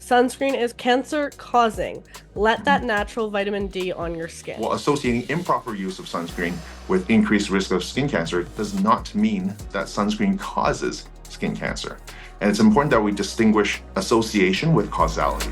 Sunscreen is cancer causing. Let that natural vitamin D on your skin. Well, associating improper use of sunscreen with increased risk of skin cancer does not mean that sunscreen causes skin cancer. And it's important that we distinguish association with causality.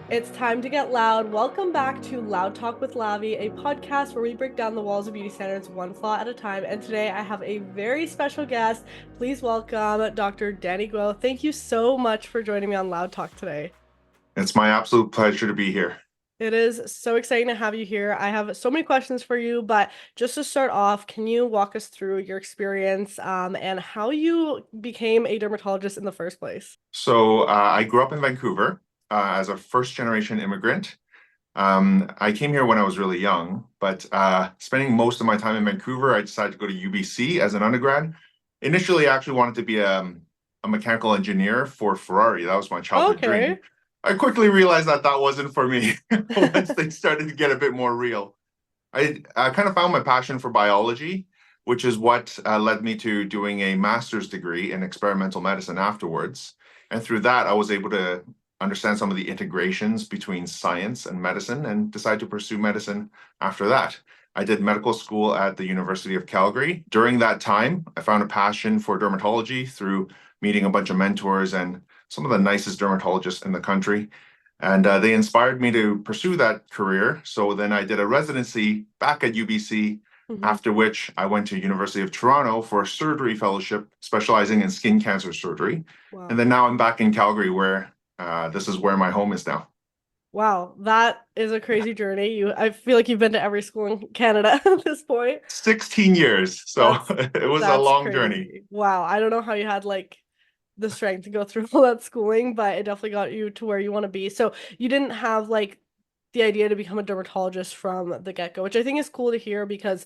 It's time to get loud. Welcome back to Loud Talk with Lavi, a podcast where we break down the walls of beauty standards one flaw at a time. And today I have a very special guest. Please welcome Dr. Danny Guo. Thank you so much for joining me on Loud Talk today. It's my absolute pleasure to be here. It is so exciting to have you here. I have so many questions for you, but just to start off, can you walk us through your experience and how you became a dermatologist in the first place? So I grew up in Vancouver as a first-generation immigrant. I came here when I was really young, but spending most of my time in Vancouver, I decided to go to UBC as an undergrad. Initially, I actually wanted to be a mechanical engineer for Ferrari. That was my childhood dream. I quickly realized that wasn't for me once they started to get a bit more real. I kind of found my passion for biology, which is what led me to doing a master's degree in experimental medicine afterwards. And through that, I was able to understand some of the integrations between science and medicine and decide to pursue medicine after that. I did medical school at the University of Calgary. During that time, I found a passion for dermatology through meeting a bunch of mentors and some of the nicest dermatologists in the country. And they inspired me to pursue that career. So then I did a residency back at UBC, after which I went to University of Toronto for a surgery fellowship specializing in skin cancer surgery. Wow. And then now I'm back in Calgary where this is where my home is now. Wow, that is a crazy journey. I feel like you've been to every school in Canada at this point. 16 years. So it was a long journey. Wow, I don't know how you had like the strength to go through all that schooling, but it definitely got you to where you want to be. So you didn't have like the idea to become a dermatologist from the get-go, which I think is cool to hear because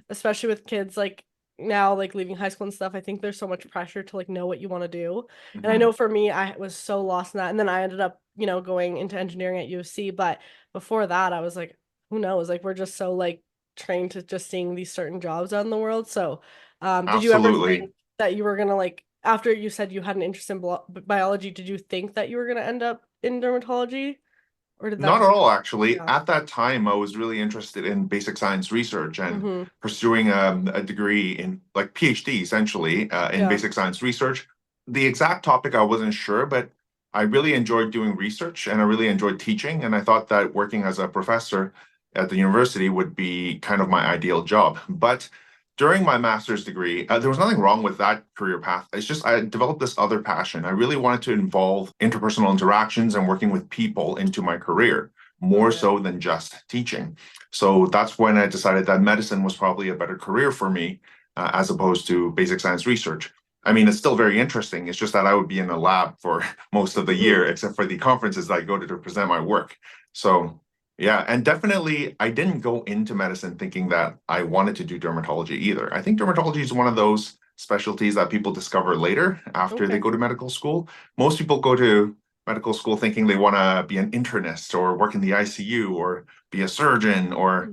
especially with kids like now like leaving high school and stuff, I think there's so much pressure to like know what you want to do. And I know for me, I was so lost in that. And then I ended up, going into engineering at UC. But before that, I was like, who knows? Like we're just so like trained to just seeing these certain jobs out in the world. So did you ever think that you were gonna like after you said you had an interest in biology, did you think that you were gonna end up in dermatology? Or did that Not at all, actually. At that time, I was really interested in basic science research and pursuing a degree in like PhD, essentially, in basic science research. The exact topic I wasn't sure, but I really enjoyed doing research and I really enjoyed teaching. And I thought that working as a professor at the university would be kind of my ideal job. But during my master's degree, there was nothing wrong with that career path. It's just I developed this other passion. I really wanted to involve interpersonal interactions and working with people into my career, more so than just teaching. So that's when I decided that medicine was probably a better career for me as opposed to basic science research. I mean, it's still very interesting. It's just that I would be in a lab for most of the year, except for the conferences that I go to present my work. So yeah, and definitely I didn't go into medicine thinking that I wanted to do dermatology either. I think dermatology is one of those specialties that people discover later after they go to medical school. Most people go to medical school thinking they want to be an internist or work in the ICU or be a surgeon or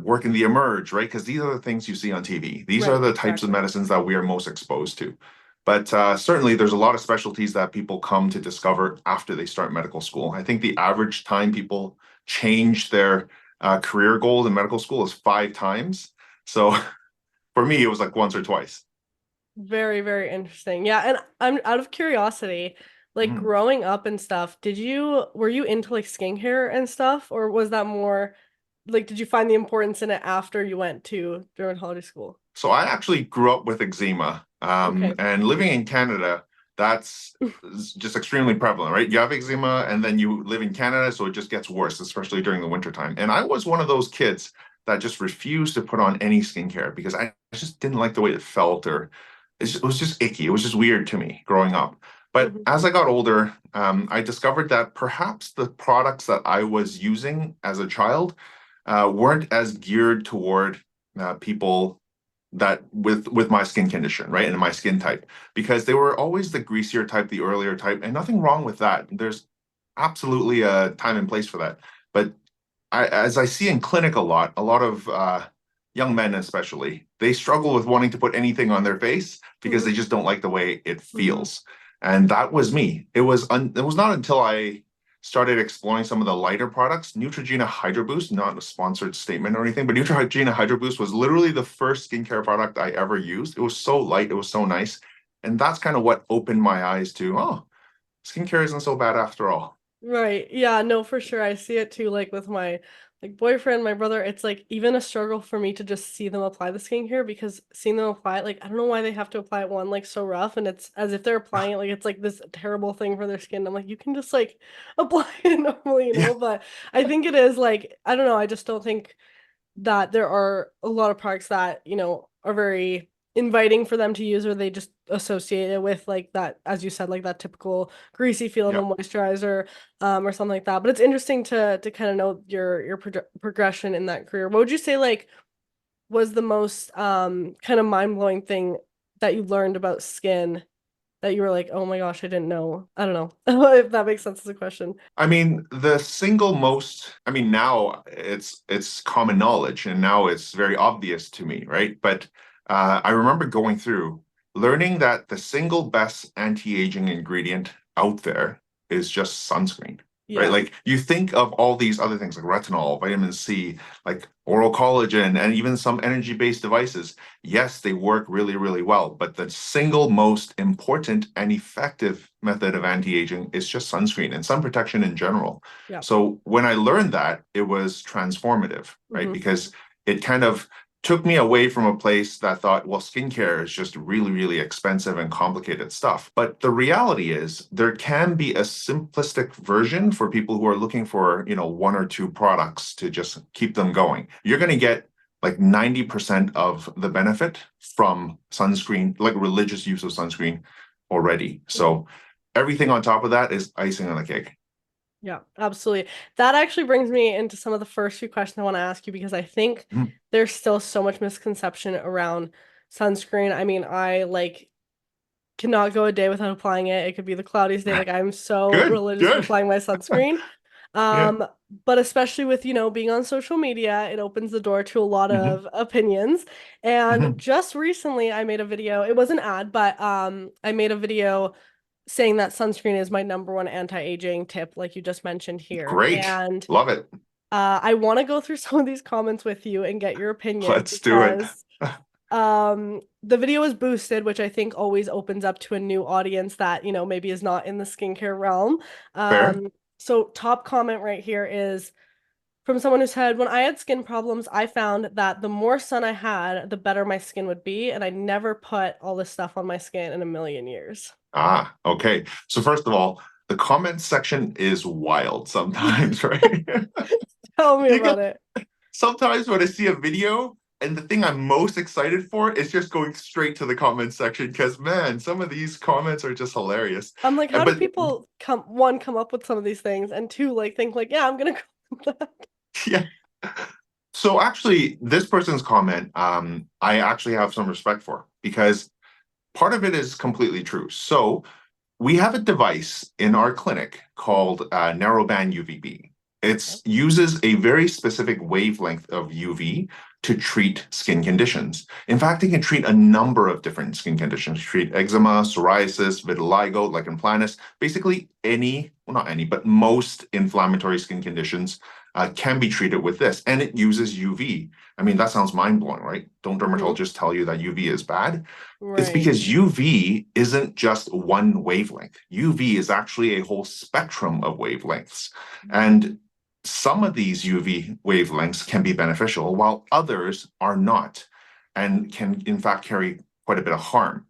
work in the emerge, right? Because these are the things you see on TV. These are the types of medicines that we are most exposed to. But certainly there's a lot of specialties that people come to discover after they start medical school. I think the average time people change their career goal in medical school is 5 times. So for me, it was like once or twice. Very, very interesting. Yeah, and I'm out of curiosity, like growing up and stuff, were you into like skincare and stuff, or was that more like did you find the importance in it after you went to dermatology school? So I actually grew up with eczema, and living in Canada, that's just extremely prevalent, right? You have eczema and then you live in Canada, so it just gets worse, especially during the wintertime. And I was one of those kids that just refused to put on any skincare because I just didn't like the way it felt, or it was just icky. It was just weird to me growing up. But as I got older, I discovered that perhaps the products that I was using as a child weren't as geared toward people that with my skin condition, right? And my skin type, because they were always the greasier type, the oilier type, and nothing wrong with that. There's absolutely a time and place for that. But as I see in clinic a lot of young men especially, they struggle with wanting to put anything on their face because they just don't like the way it Mm-hmm. feels. And that was me. It was not until I started exploring some of the lighter products. Neutrogena Hydro Boost, not a sponsored statement or anything, but Neutrogena Hydro Boost was literally the first skincare product I ever used. It was so light, it was so nice. And that's kind of what opened my eyes to, oh, skincare isn't so bad after all. Right. Yeah, no, for sure. I see it too, like with my like boyfriend, my brother. It's like even a struggle for me to just see them apply the skincare because seeing them apply it, like I don't know why they have to apply it one like so rough and it's as if they're applying it like it's like this terrible thing for their skin. I'm like, you can just like apply it normally, Yeah, but I think it is like I don't know, I just don't think that there are a lot of products that, are very inviting for them to use or they just associate it with like that, as you said, like that typical greasy feel of a yeah. moisturizer or something like that. But it's interesting to kind of know your progression in that career. What would you say like was the most kind of mind-blowing thing that you learned about skin that you were like, oh my gosh, I didn't know. I don't know if that makes sense as a question. I mean, the single most, I mean, now it's common knowledge and now it's very obvious to me, right? But I remember going through learning that the single best anti-aging ingredient out there is just sunscreen, right? Yeah. Like you think of all these other things like retinol, vitamin C, like oral collagen, and even some energy-based devices. Yes, they work really, really well, but the single most important and effective method of anti-aging is just sunscreen and sun protection in general. Yeah. So when I learned that, it was transformative, right? Mm-hmm. Because it kind of took me away from a place that thought, well, skincare is just really, really expensive and complicated stuff. But the reality is there can be a simplistic version for people who are looking for, one or two products to just keep them going. You're going to get like 90% of the benefit from sunscreen, like religious use of sunscreen already. Mm-hmm. So everything on top of that is icing on the cake. Yeah, absolutely. That actually brings me into some of the first few questions I want to ask you because I think Mhm. there's still so much misconception around sunscreen. I mean, I like cannot go a day without applying it. It could be the cloudiest day. Like I'm so Good, religious with good. applying my sunscreen. Yeah. Um, but especially with, being on social media, it opens the door to a lot Hmm. of opinions. And Hmm. just recently I made a video. It was an ad, but I made a video saying that sunscreen is my number one anti-aging tip, like you just mentioned here. Great. And Love it. I want to go through some of these comments with you and get your opinion Let's do it. because the video is boosted, which I think always opens up to a new audience that, maybe is not in the skincare realm. Fair. So top comment right here is from someone who said, when I had skin problems, I found that the more sun I had, the better my skin would be, and I never put all this stuff on my skin in a million years. Ah, okay. So first of all, the comment section is wild sometimes, right? Tell me You about get it. sometimes when I see a video and the thing I'm most excited for is just going straight to the comment section because man, some of these comments are just hilarious. I'm like, how do But people come up with some of these things, and two, like think like, yeah, I'm gonna go with that. yeah. So actually, this person's comment, I actually have some respect for because part of it is completely true. So we have a device in our clinic called narrowband UVB. It uses a very specific wavelength of UV to treat skin conditions. In fact, it can treat a number of different skin conditions, treat eczema, psoriasis, vitiligo, lichen planus, basically any, well, not any, but most inflammatory skin conditions can be treated with this. And it uses UV. I mean, that sounds mind-blowing, right? Don't Mm-hmm. dermatologists tell you that UV is bad? It's Right. because UV isn't just one wavelength. UV is actually a whole spectrum of wavelengths. And some of these UV wavelengths can be beneficial, while others are not, and can, in fact, carry quite a bit of harm.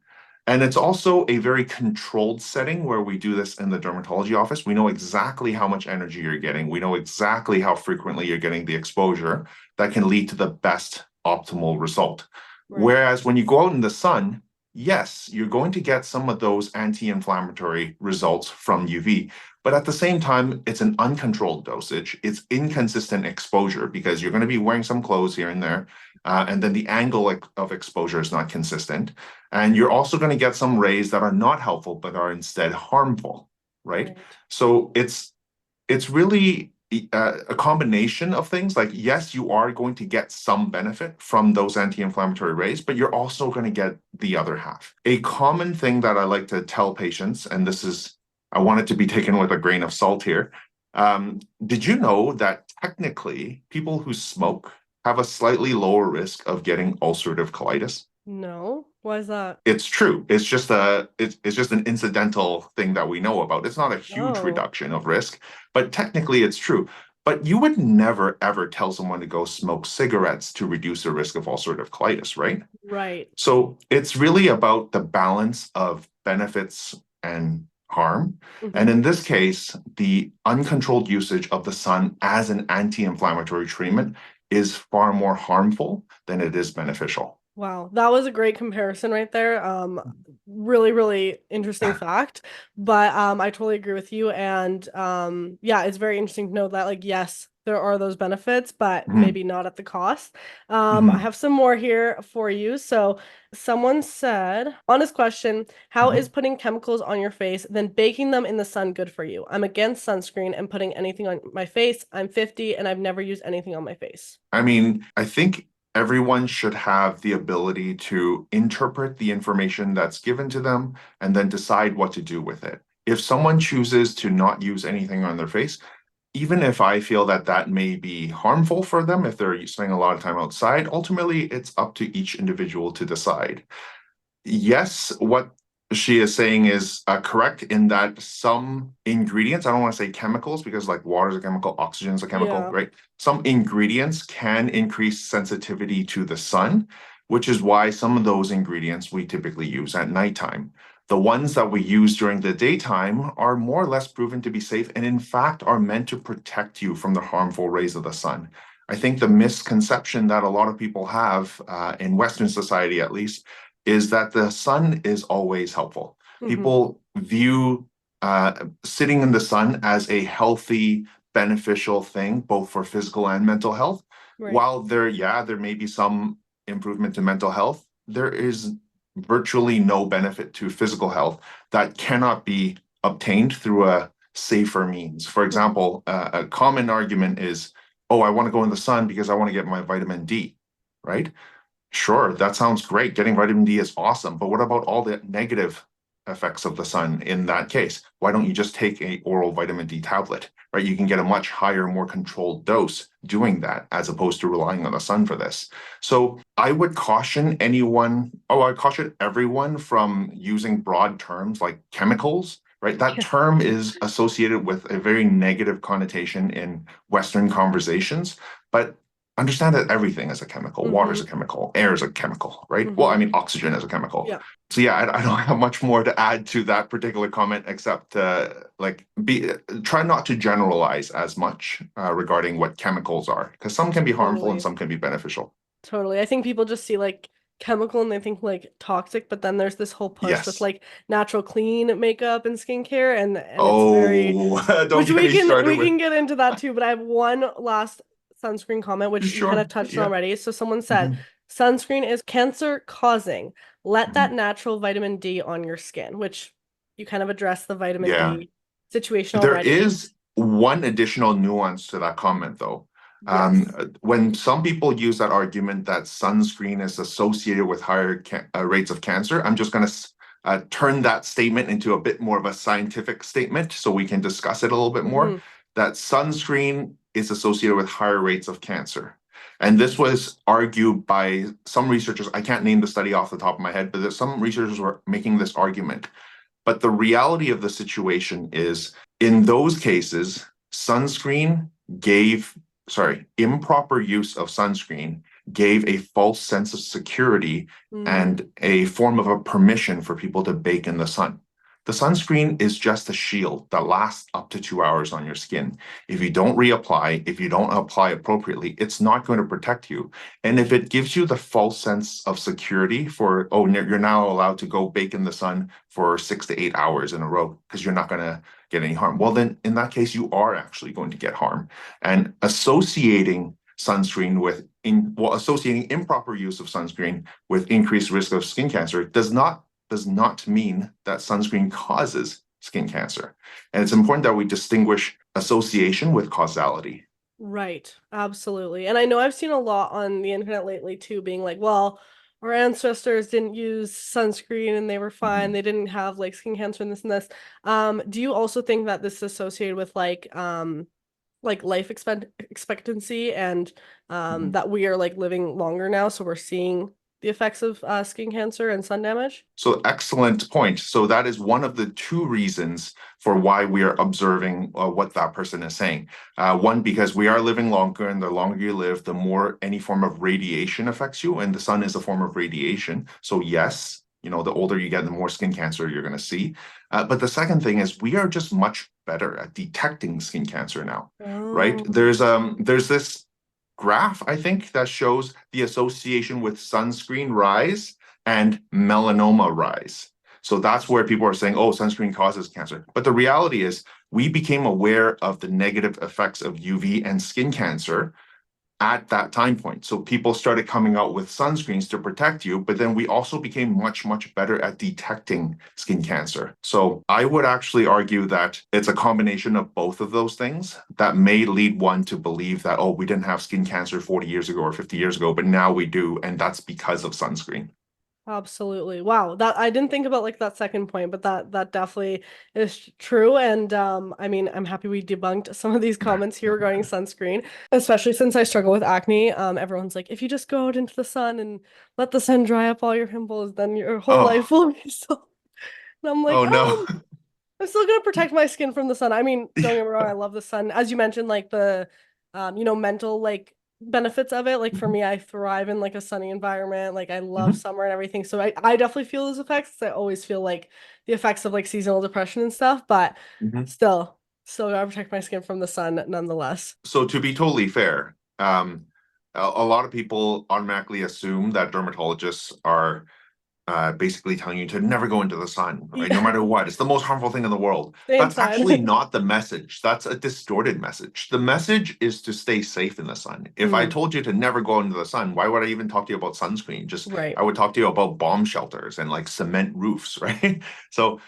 And it's also a very controlled setting where we do this in the dermatology office. We know exactly how much energy you're getting. We know exactly how frequently you're getting the exposure that can lead to the best optimal result. Right. Whereas when you go out in the sun, yes, you're going to get some of those anti-inflammatory results from UV, but at the same time, it's an uncontrolled dosage. It's inconsistent exposure because you're going to be wearing some clothes here and there. and then the angle of exposure is not consistent. And you're also going to get some rays that are not helpful, but are instead harmful, right? Right. So it's really a combination of things. Like, yes, you are going to get some benefit from those anti-inflammatory rays, but you're also going to get the other half. A common thing that I like to tell patients, and this is, I want it to be taken with a grain of salt here. Did you know that technically people who smoke have a slightly lower risk of getting ulcerative colitis? No. Why is that? It's true. It's just an incidental thing that we know about. It's not a huge Oh, reduction of risk, but technically it's true. But you would never ever tell someone to go smoke cigarettes to reduce the risk of ulcerative colitis, right? right. So it's really about the balance of benefits and harm. And Hmm. in this case, the uncontrolled usage of the sun as an anti-inflammatory treatment is far more harmful than it is beneficial. Wow, that was a great comparison right there. Really, really interesting fact. But I totally agree with you. And yeah, it's very interesting to know that, like, yes, there are those benefits, but Mhm, maybe not at the cost. I mhm, have some more here for you. So someone said, honest question, how is mhm. putting chemicals on your face, then baking them in the sun good for you? I'm against sunscreen and putting anything on my face. I'm 50 and I've never used anything on my face. I mean, I think everyone should have the ability to interpret the information that's given to them and then decide what to do with it. If someone chooses to not use anything on their face, even if I feel that that may be harmful for them if they're spending a lot of time outside, ultimately it's up to each individual to decide. Yes, what she is saying is correct in that some ingredients, I don't want to say chemicals because like water is a chemical, oxygen is a chemical, Yeah. right? Some ingredients can increase sensitivity to the sun, which is why some of those ingredients we typically use at nighttime. The ones that we use during the daytime are more or less proven to be safe and, in fact, are meant to protect you from the harmful rays of the sun. I think the misconception that a lot of people have in Western society, at least, is that the sun is always helpful. Hmm. People view sitting in the sun as a healthy, beneficial thing, both for physical and mental health. Right. While there may be some improvement to mental health, there is virtually no benefit to physical health that cannot be obtained through a safer means. For Hmm. example, a common argument is, oh, I want to go in the sun because I want to get my vitamin D, right? Sure, that sounds great. Getting vitamin D is awesome, but what about all the negative effects of the sun in that case? Why don't you just take a oral vitamin D tablet, right? You can get a much higher, more controlled dose doing that as opposed to relying on the sun for this. So I would caution I caution everyone from using broad terms like chemicals, right? That Yeah. term is associated with a very negative connotation in Western conversations, but understand that everything is a chemical. Water is a Hmm. chemical. Air is a chemical, right? Well, I Hmm. mean, oxygen is a chemical. Yeah. So yeah, I don't have much more to add to that particular comment except like be try not to generalize as much regarding what chemicals are, because some can be harmful and Totally. some can be beneficial. Totally. I think people just see like chemical and they think like toxic, but then there's this whole push with Yes. like natural clean makeup and skincare and it's very Oh, don't which get we me can started we with. can get into that too, but I have one last sunscreen comment which you kind Sure. of touched on Yeah. already. So someone said Mhm. sunscreen is cancer causing. Let that Mhm. natural vitamin D on your skin, which you kind of addressed the vitamin Yeah. D situation There already. is one additional nuance to that comment, though. Yes. When some people use that argument that sunscreen is associated with higher rates of cancer, I'm just going to turn that statement into a bit more of a scientific statement so we can discuss it a little bit more. Hmm. That sunscreen is associated with higher rates of cancer. And this was argued by some researchers. I can't name the study off the top of my head, but there's some researchers were making this argument. But the reality of the situation is, in those cases, sunscreen gave, sorry, improper use of sunscreen gave a false sense of security Mm. and a form of a permission for people to bake in the sun. The sunscreen is just a shield that lasts up to 2 hours on your skin. If you don't reapply, if you don't apply appropriately, it's not going to protect you. And if it gives you the false sense of security for, oh, you're now allowed to go bake in the sun for 6 to 8 hours in a row because you're not going to get any harm. Well, then in that case, you are actually going to get harm. And associating sunscreen with associating improper use of sunscreen with increased risk of skin cancer does not mean that sunscreen causes skin cancer. And it's important that we distinguish association with causality. Right, absolutely. And I know I've seen a lot on the internet lately too, being like, well, our ancestors didn't use sunscreen and they were fine. Mhm. They didn't have like skin cancer and this and this. Do you also think that this is associated with like life expectancy and Mhm. that we are like living longer now, so we're seeing the effects of skin cancer and sun damage? So excellent point. So that is one of the two reasons for why we are observing what that person is saying. One, because we are living longer, and the longer you live, the more any form of radiation affects you, and the sun is a form of radiation. So yes, the older you get, the more skin cancer you're going to see. But the second thing is we are just much better at detecting skin cancer now, right? Oh, There's this graph, I think, that shows the association with sunscreen rise and melanoma rise. So that's where people are saying, oh, sunscreen causes cancer. But the reality is, we became aware of the negative effects of UV and skin cancer at that time point. So people started coming out with sunscreens to protect you, but then we also became much, much better at detecting skin cancer. So I would actually argue that it's a combination of both of those things that may lead one to believe that, oh, we didn't have skin cancer 40 years ago or 50 years ago, but now we do. And that's because of sunscreen. absolutely. Wow. That I didn't think about like that second point, but that definitely is true. And I mean, I'm happy we debunked some of these comments here regarding sunscreen, especially since I struggle with acne. Everyone's like, if you just go out into the sun and let the sun dry up all your pimples, then your whole life Oh, will be so. And I'm like, oh no. I'm still gonna protect my skin from the sun. I mean, don't get me wrong, I love the sun. As you mentioned, like the mental like benefits of it. Like for me, I thrive in like a sunny environment. Like I love Mhm. summer and everything. So I definitely feel those effects. I always feel like the effects of like seasonal depression and stuff, but Mhm. still gotta protect my skin from the sun nonetheless. So to be totally fair, a lot of people automatically assume that dermatologists are basically telling you to never go into the sun, right? No Yeah, matter what. It's the most harmful thing in the world. stay That's actually inside. not the message. That's a distorted message. The message is to stay safe in the sun. If I Mm, told you to never go into the sun, why would I even talk to you about sunscreen? Just right. I would talk to you about bomb shelters and like cement roofs, right? So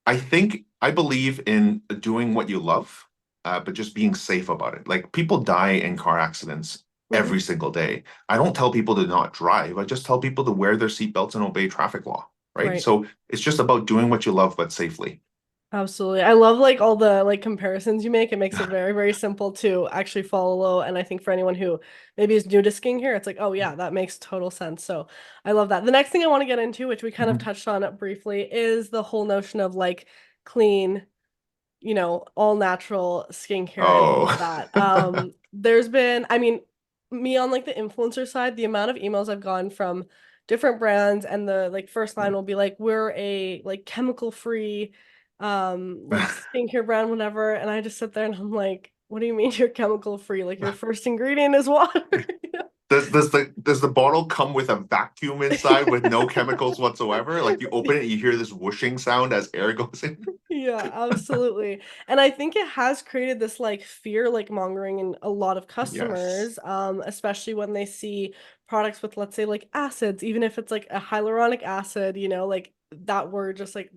I believe in doing what you love, but just being safe about it. Like people die in car accidents Mhm. every single day. I don't tell people to not drive. I just tell people to wear their seatbelts and obey traffic law, right? Right. So it's just about doing what you love, but safely. Absolutely. I love like all the like comparisons you make. It makes it very, very simple to actually follow. And I think for anyone who maybe is new to skincare, it's like, oh yeah, that makes total sense. So I love that. The next thing I want to get into, which we kind of Mhm. touched on it briefly, is the whole notion of like clean, all natural skincare and all Oh, of that. There's been, I mean, me on like the influencer side, the amount of emails I've gotten from different brands and the like first line will be like, we're a like chemical free like skincare brand, whatever. And I just sit there and I'm like, what do you mean you're chemical free? Like your first ingredient is water. does the bottle come with a vacuum inside with no chemicals whatsoever? Like you open it, you hear this whooshing sound as air goes in. Yeah, absolutely. And I think it has created this like fear like mongering in a lot of Yes. customers, especially when they see products with, let's say, like acids, even if it's like a hyaluronic acid, like that word just like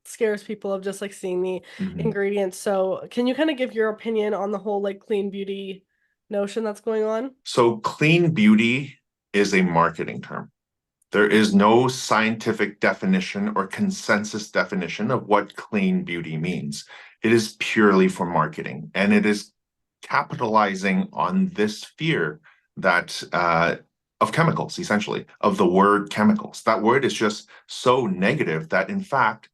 scares people of just like seeing the Mhm. ingredients. So can you kind of give your opinion on the whole like clean beauty notion that's going on? So clean beauty is a marketing term. There is no scientific definition or consensus definition of what clean beauty means. It is purely for marketing, and it is capitalizing on this fear that of chemicals, essentially, of the word chemicals. That word is just so negative that, in fact,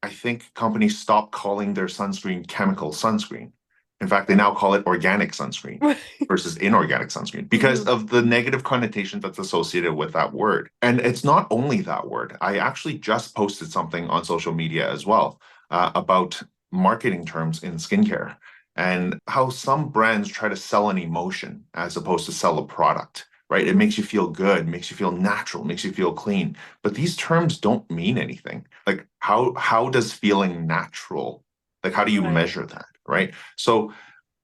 I think companies stopped calling their sunscreen chemical sunscreen. In fact, they now call it organic sunscreen versus inorganic sunscreen because Hmm. of the negative connotation that's associated with that word. And it's not only that word. I actually just posted something on social media as well about marketing terms in skincare and how some brands try to sell an emotion as opposed to sell a product, right? It Hmm. makes you feel good, makes you feel natural, makes you feel clean. But these terms don't mean anything. Like how does feeling natural, like how do you Right. measure that, right? So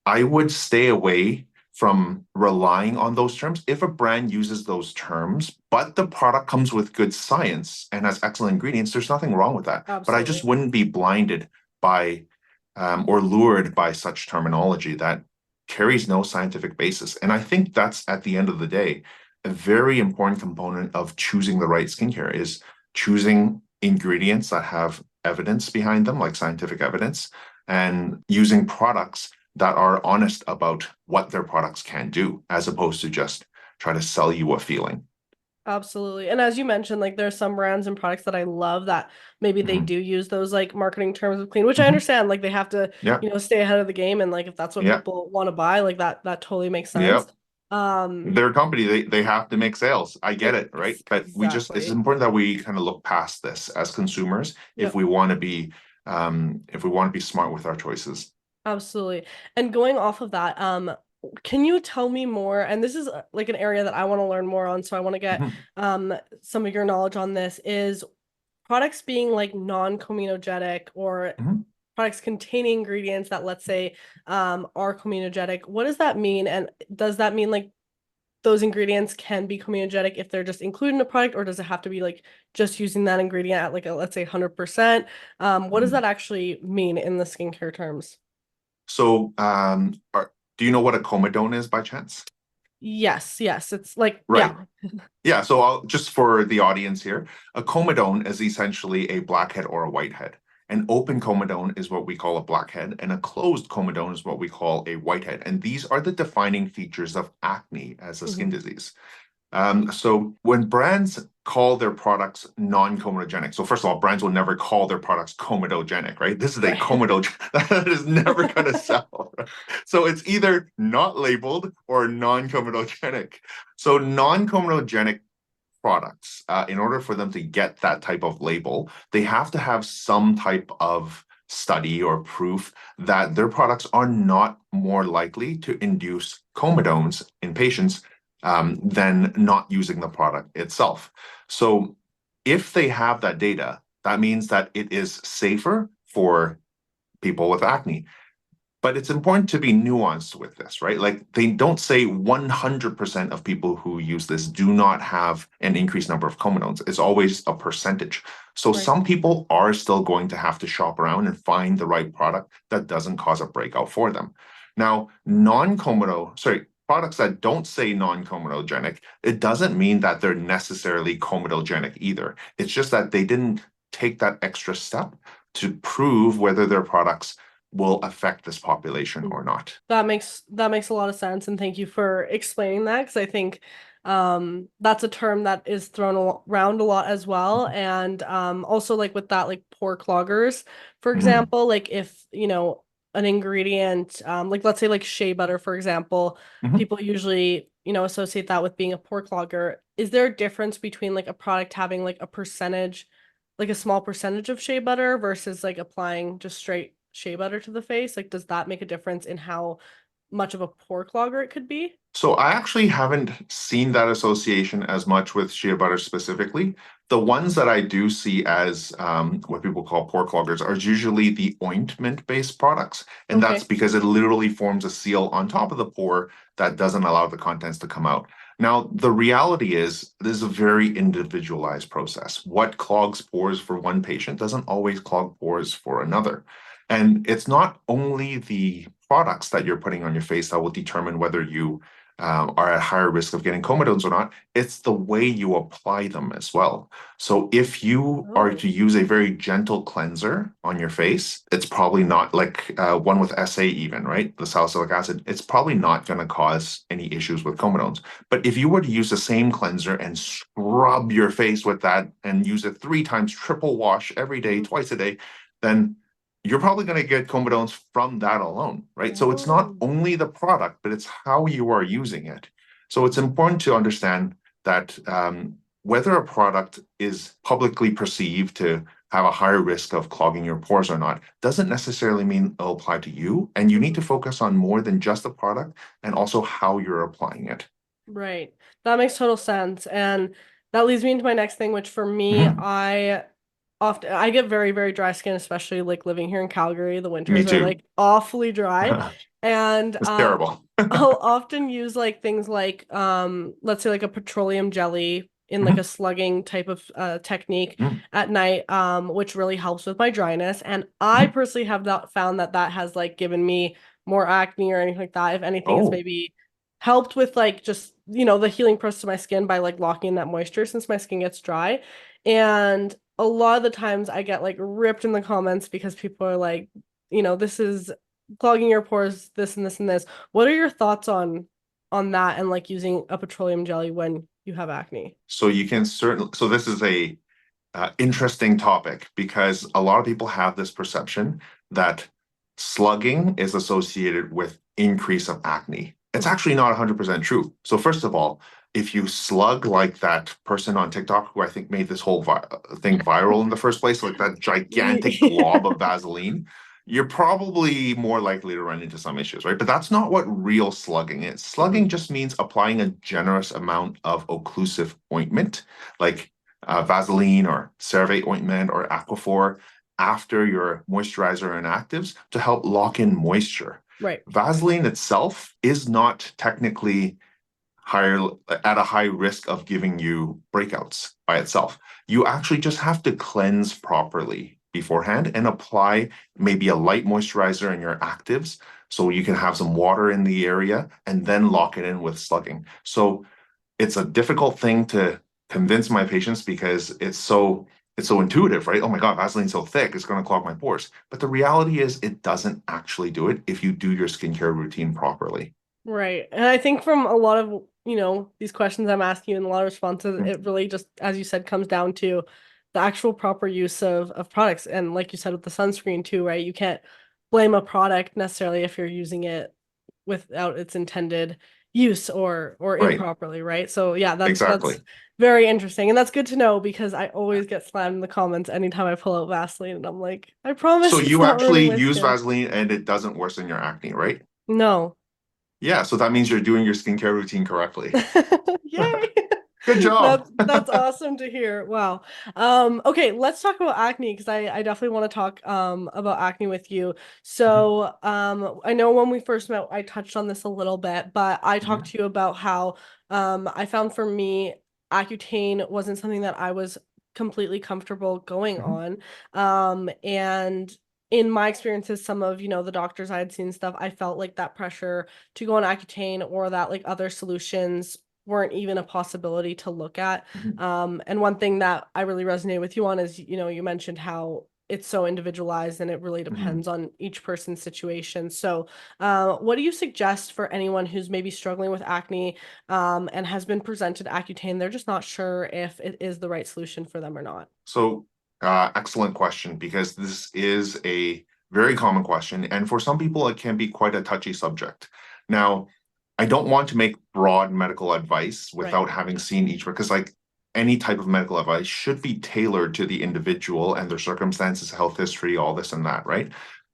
I would stay away from relying on those terms. If a brand uses those terms, but the product comes with good science and has excellent ingredients, there's nothing wrong with that. But I just Absolutely. wouldn't be blinded by or lured by such terminology that carries no scientific basis. And I think that's at the end of the day, a very important component of choosing the right skincare is choosing ingredients that have evidence behind them, like scientific evidence, and using products that are honest about what their products can do, as opposed to just try to sell you a feeling. Absolutely. And as you mentioned, like there's some brands and products that I love that maybe they Mhm. do use those like marketing terms of clean, which I Mhm. understand. Like they have to, Yeah, stay ahead of the game. And like if that's what yeah, people want to buy, like that totally makes yeah. sense. Um, They're a company, they have to make sales. I get it, right? But we just it's exactly. important that we kind of look past this as consumers Yep. if we want to be smart with our choices. Absolutely. And going off of that, can you tell me more? And this is like an area that I want to learn more on, so I want to get Mhm. some of your knowledge on this is products being like non-comedogenic or Mhm. products containing ingredients that let's say are comedogenic. What does that mean? And does that mean like those ingredients can be comedogenic if they're just included in a product, or does it have to be like just using that ingredient at like a, let's say 100%? What does that Mhm. actually mean in the skincare terms? So, do you know what a comedone is by chance? Yes, yes. It's like, Right. yeah. Yeah, so just for the audience here, a comedone is essentially a blackhead or a whitehead. An open comedone is what we call a blackhead, and a closed comedone is what we call a whitehead. And these are the defining features of acne as a skin Hmm. disease. So when brands call their products non-comedogenic, so first of all, brands will never call their products comedogenic, right? This is a Right. comedogenic that is never going to sell. Right? So it's either not labeled or non-comedogenic. So non-comedogenic products, in order for them to get that type of label, they have to have some type of study or proof that their products are not more likely to induce comedones in patients than not using the product itself. So if they have that data, that means that it is safer for people with acne. But it's important to be nuanced with this, right? Like they don't say 100% of people who use this do not have an increased number of comedones. It's always a percentage. So Right. some people are still going to have to shop around and find the right product that doesn't cause a breakout for them. Now, products that don't say non-comedogenic, it doesn't mean that they're necessarily comedogenic either. It's just that they didn't take that extra step to prove whether their products will affect this population or Mhm. not. That makes a lot of sense, and thank you for explaining that because I think that's a term that is thrown around a lot as well. And also like with that, like pore cloggers, for Mhm. example, like if an ingredient, like let's say like shea butter, for example, Mhm. people usually associate that with being a pore clogger. Is there a difference between like a product having like a percentage, like a small percentage of shea butter versus like applying just straight shea butter to the face? Like, does that make a difference in how much of a pore clogger it could be? So I actually haven't seen that association as much with shea butter specifically. The ones that I do see as what people call pore cloggers are usually the ointment-based products, and that's Okay. because it literally forms a seal on top of the pore that doesn't allow the contents to come out. Now, the reality is this is a very individualized process. What clogs pores for one patient doesn't always clog pores for another. And it's not only the products that you're putting on your face that will determine whether you are at higher risk of getting comedones or not, it's the way you apply them as well. So if you are Oh. to use a very gentle cleanser on your face, it's probably not like one with SA even, right? The salicylic acid, it's probably not going to cause any issues with comedones. But if you were to use the same cleanser and scrub your face with that and use it 3 times, triple wash every day, Mhm. twice a day, then you're probably going to get comedones from that alone, right? So it's not Oh. only the product, but it's how you are using it. So it's important to understand that whether a product is publicly perceived to have a higher risk of clogging your pores or not doesn't necessarily mean it'll apply to you. And you need Mhm. to focus on more than just the product and also how you're applying it. Right. That makes total sense. And that leads me into my next thing, which for me, Mhm. I often I get very, very dry skin, especially like living here in Calgary. The Me winters are too. like awfully dry. And It's terrible. I'll often use like things like let's say like a petroleum jelly in like a Mhm. slugging type of technique Mhm. at night, which really helps with my dryness. And I Mhm. personally have not found that that has like given me more acne or anything like that. If anything, it's Oh, maybe helped with like just, you know, the healing process of my skin by like locking in that moisture since my skin gets dry. And a lot of the times I get like ripped in the comments because people are like, you know, this is clogging your pores, this and this and this. What are your thoughts on that and like using a petroleum jelly when you have acne? so you can certainly, so this is a interesting topic because a lot of people have this perception that slugging is associated with increase of acne. It's Mhm. actually not 100% true. So first of all, if you slug like that person on TikTok who I think made this whole thing viral in the first place, like that gigantic glob Yeah. of Vaseline, you're probably more likely to run into some issues, right? But that's not what real slugging is. Slugging Mhm. just means applying a generous amount of occlusive ointment, like Vaseline or CeraVe ointment or Aquaphor after your moisturizer and actives to help lock in moisture. Right. Vaseline itself is not technically higher at a high risk of giving you breakouts by itself. You actually just have to cleanse properly beforehand and apply maybe a light moisturizer in your actives so you can have some water in the area and then lock it in with slugging. So it's a difficult thing to convince my patients because it's so intuitive, right? Oh my God, Vaseline's so thick, it's going to clog my pores. But the reality is it doesn't actually do it if you do your skincare routine properly. Right. And I think from a lot of, you know, these questions I'm asking you and a lot of responses, Mm. it really just, as you said, comes down to the actual proper use of products. And like you said with the sunscreen too, right? You can't blame a product necessarily if you're using it without its intended use or Right, improperly, right? So yeah, that's exactly. very interesting. And that's good to know because I always get slammed in the comments anytime I pull out Vaseline and I'm like, I So promise it's you not actually ruining my use skin. Vaseline and it doesn't worsen your acne, right? No. Yeah, so that means you're doing your skincare routine correctly. Yay. Good job. That's awesome to hear. Wow. Okay, let's talk about acne because I definitely want to talk about acne with you. Mhm, So, I know when we first met I touched on this a little bit, but I talked mhm, to you about how I found for me Accutane wasn't something that I was completely comfortable going mhm, on. And in my experiences, some of, you know, the doctors I had seen stuff, I felt like that pressure to go on Accutane or that like other solutions weren't even a possibility to look at. mhm, And one thing that I really resonated with you on is, you know, you mentioned how it's so individualized and it really mhm. depends on each person's situation. So, what do you suggest for anyone who's maybe struggling with acne and has been presented Accutane? They're just not sure if it is the right solution for them or not. So, excellent question because this is a very common question. And for some people, it can be quite a touchy subject. Now, I don't want to make broad medical advice Right. without having seen each, because like any type of medical advice should be tailored to the individual and their circumstances, health history, all this and that, right?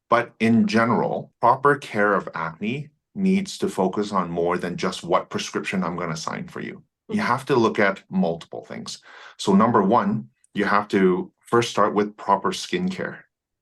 But in general, proper care of acne needs to focus on more than just what prescription I'm going to sign for you. You Mhm. have to look at multiple things. So, number one, you have to first start with proper skincare,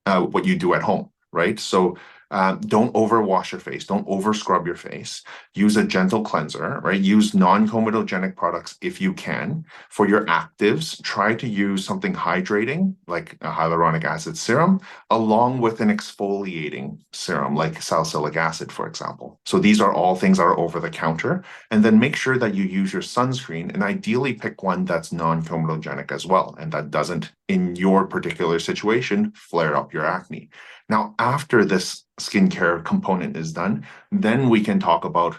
what you do at home, right? So, don't overwash your face, don't over scrub your face. Use a gentle cleanser, right? Use non-comedogenic products if you can. For your actives, try to use something hydrating, like a hyaluronic acid serum, along with an exfoliating serum like salicylic acid, for example. So these are all things that are over the counter. And then make sure that you use your sunscreen and ideally pick one that's non-comedogenic as well and that doesn't, in your particular situation, flare up your acne. Now, after this skincare component is done, then we can talk about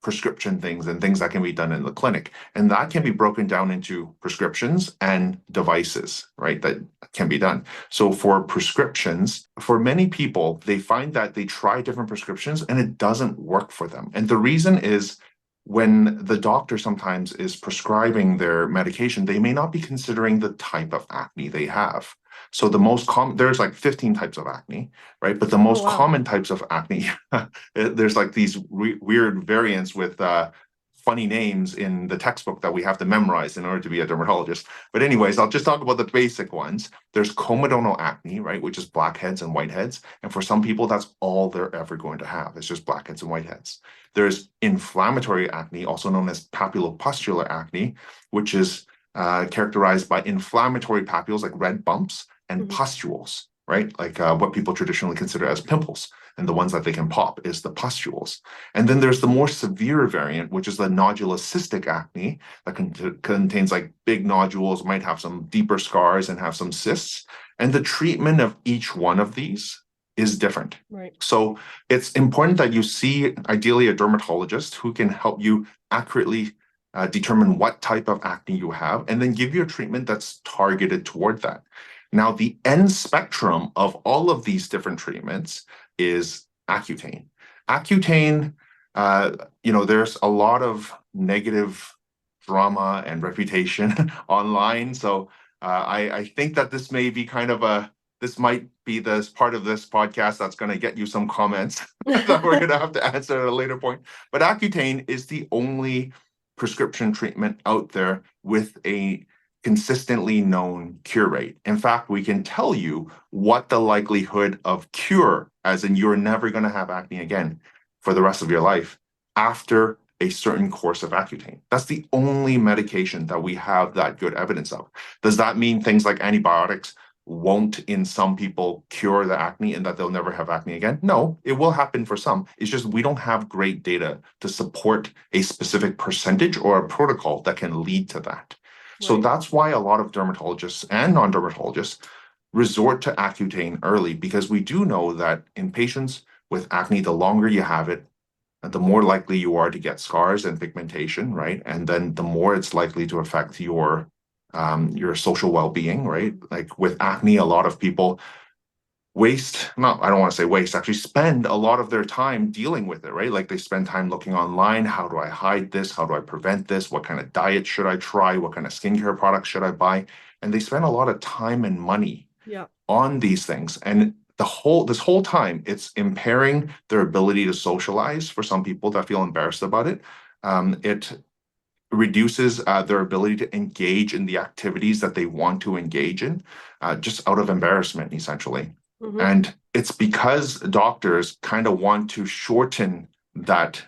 prescription things and things that can be done in the clinic. And that can be broken down into prescriptions and devices, right? That can be done. So for prescriptions, for many people, they find that they try different prescriptions and it doesn't work for them. And the reason is when the doctor sometimes is prescribing their medication, they may not be considering the type of acne they have. So the most common, there's like 15 types of acne, right? But the Oh most wow. common types of acne there's like these weird variants with funny names in the textbook that we have to memorize in order to be a dermatologist. But anyways, I'll just talk about the basic ones. There's comedonal acne, right, which is blackheads and whiteheads. And for some people, that's all they're ever going to have. It's just blackheads and whiteheads. There's inflammatory acne, also known as papulopustular acne, which is characterized by inflammatory papules like red bumps and pustules, right? Like what people traditionally consider as pimples. And the ones that they can pop is the pustules. And then there's the more severe variant, which is the nodulous cystic acne that contains like big nodules, might have some deeper scars and have some cysts. And the treatment of each one of these is different. Right. So it's important that you see ideally a dermatologist who can help you accurately determine what type of acne you have and then give you a treatment that's targeted toward that. Now, the end spectrum of all of these different treatments is Accutane. Accutane, there's a lot of negative drama and reputation online. So I think that this may be this might be this part of this podcast that's going to get you some comments that we're going to have to answer at a later point. But Accutane is the only prescription treatment out there with a consistently known cure rate. In fact, we can tell you what the likelihood of cure, as in you're never going to have acne again for the rest of your life, after a certain course of Accutane. That's the only medication that we have that good evidence of. Does that mean things like antibiotics won't, in some people, cure the acne and that they'll never have acne again? No, it will happen for some. It's just we don't have great data to support a specific percentage or a protocol that can lead to that. So that's why a lot of dermatologists and non-dermatologists resort to Accutane early, because we do know that in patients with acne, the longer you have it, the more likely you are to get scars and pigmentation, right? And then the more it's likely to affect your social well-being, right? Like with acne, a lot of people I don't want to say waste, actually spend a lot of their time dealing with it, right? Like they spend time looking online. How do I hide this? How do I prevent this? What kind of diet should I try? What kind of skincare products should I buy? And they spend a lot of time and money on these things. And this whole time, it's impairing their ability to socialize for some people that feel embarrassed about it. It reduces their ability to engage in the activities that they want to engage in, just out of embarrassment, essentially. And it's because doctors kind of want to shorten that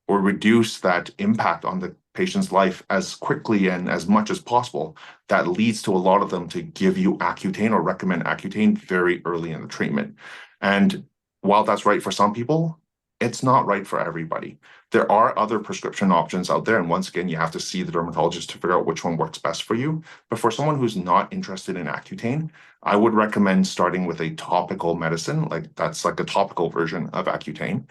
or reduce that impact on the patient's life as quickly and as much as possible that leads to a lot of them to give you Accutane or recommend Accutane very early in the treatment. And while that's right for some people, it's not right for everybody. There are other prescription options out there. And once again, you have to see the dermatologist to figure out which one works best for you. But for someone who's not interested in Accutane, I would recommend starting with a topical medicine, like that's like a topical version of Accutane,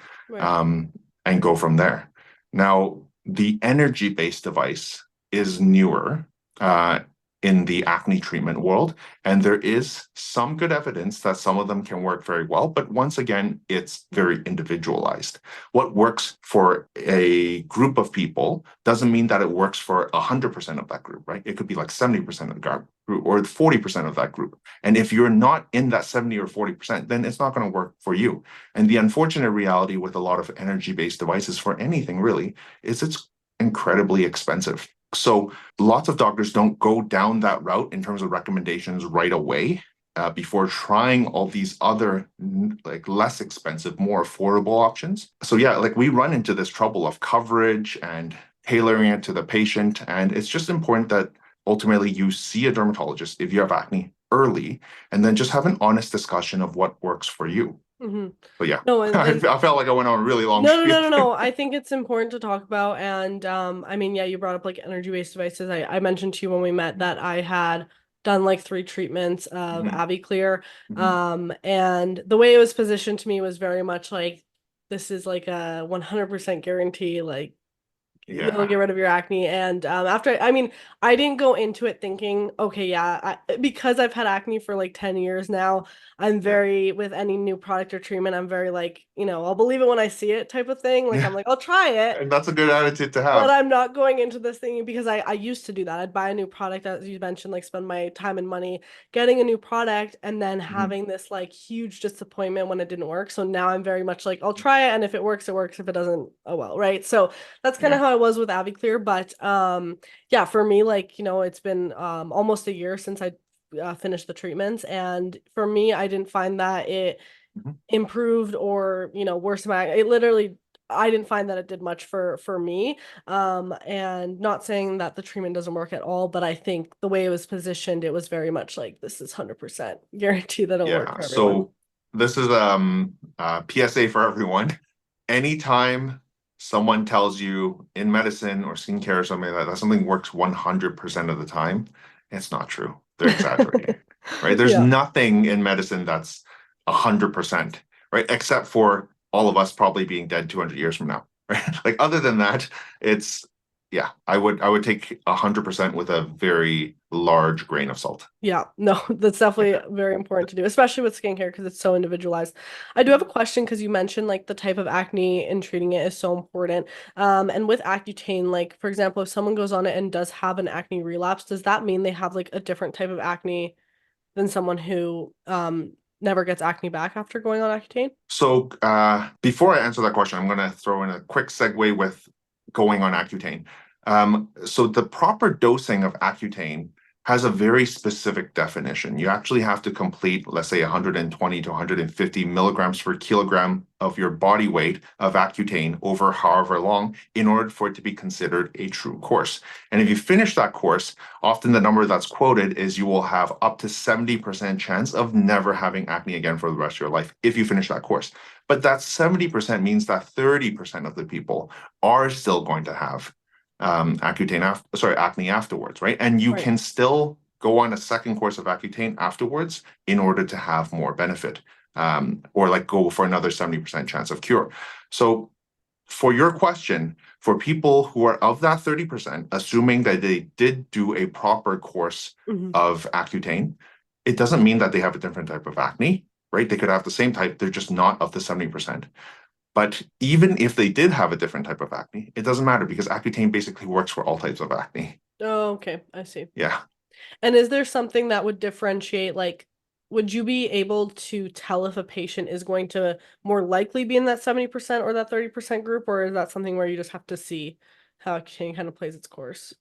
and go from there. Now, the energy-based device is newer in the acne treatment world, and there is some good evidence that some of them can work very well, but once again, it's very individualized. What works for a group of people doesn't mean that it works for 100% of that group, right? It could be like 70% of the group or 40% of that group. And if you're not in that 70 or 40%, then it's not going to work for you. And the unfortunate reality with a lot of energy-based devices for anything really is it's incredibly expensive. So lots of doctors don't go down that route in terms of recommendations right away before trying all these other like less expensive, more affordable options. So yeah, like we run into this trouble of coverage and tailoring it to the patient. And it's just important that ultimately you see a dermatologist if you have acne early, and then just have an honest discussion of what works for you. But yeah, no, I felt like I went on a really long No. I think it's important to talk about. And I mean, yeah, you brought up like energy-based devices. I mentioned to you when we met that I had done like 3 treatments of AviClear. And the way it was positioned to me was very much like, this is like a 100% guarantee, like it'll get rid of your acne. And I didn't go into it thinking, okay, because I've had acne for like 10 years now, I'm very, with any new product or treatment, I'm very like, I'll believe it when I see it type of thing. Like, I'm like, I'll try it. And that's a good attitude to have. But I'm not going into this thing because I used to do that. I'd buy a new product, as you mentioned, like spend my time and money getting a new product and then having this like huge disappointment when it didn't work. So now I'm very much like, I'll try it. And if it works, it works. If it doesn't, oh well, right? So that's kind of how I it was with AviClear, but yeah, for me, like, it's been almost a year since I finished the treatments, and for me, I didn't find that it Mhm. improved or, worsened my it literally I didn't find that it did much for me. And not saying that the treatment doesn't work at all, but I think the way it was positioned, it was very much like this is 100% guarantee that it'll work Yeah. for everyone. So this is a PSA for everyone. Anytime someone tells you in medicine or skincare or something like that something works 100% of the time, it's not true. They're exaggerating, right? There's Yeah. nothing in medicine that's 100%, right? Except for all of us probably being dead 200 years from now, right? Like other than that, it's yeah, I would take 100% with a very large grain of salt. Yeah, no, that's definitely very important to do, especially with skincare because it's so individualized. I do have a question because you mentioned like the type of acne and treating it is so important. And with Accutane, like for example, if someone goes on it and does have an acne relapse, does that mean they have like a different type of acne than someone who never gets acne back after going on Accutane? So before I answer that question, I'm going to throw in a quick segue with going on Accutane. So the proper dosing of Accutane has a very specific definition. You actually have to complete, let's say, 120 to 150 milligrams per kilogram of your body weight of Accutane over however long in order for it to be considered a true course. And if you finish that course, often the number that's quoted is you will have up to 70% chance of never having acne again for the rest of your life if you finish that course. But that 70% means that 30% of the people are still going to have acne afterwards, right? And you Right. can still go on a second course of Accutane afterwards in order to have more benefit, or like go for another 70% chance of cure. So for your question, for people who are of that 30%, assuming that they did do a proper course Hmm. of Accutane, it doesn't mean that they have a different type of acne, right? They could have the same type, they're just not of the 70%. But even if they did have a different type of acne, it doesn't matter because Accutane basically works for all types of acne. Oh, okay, I see. Yeah. And is there something that would differentiate, like, would you be able to tell if a patient is going to more likely be in that 70% or that 30% group, or is that something where you just have to see how it kind of plays its course?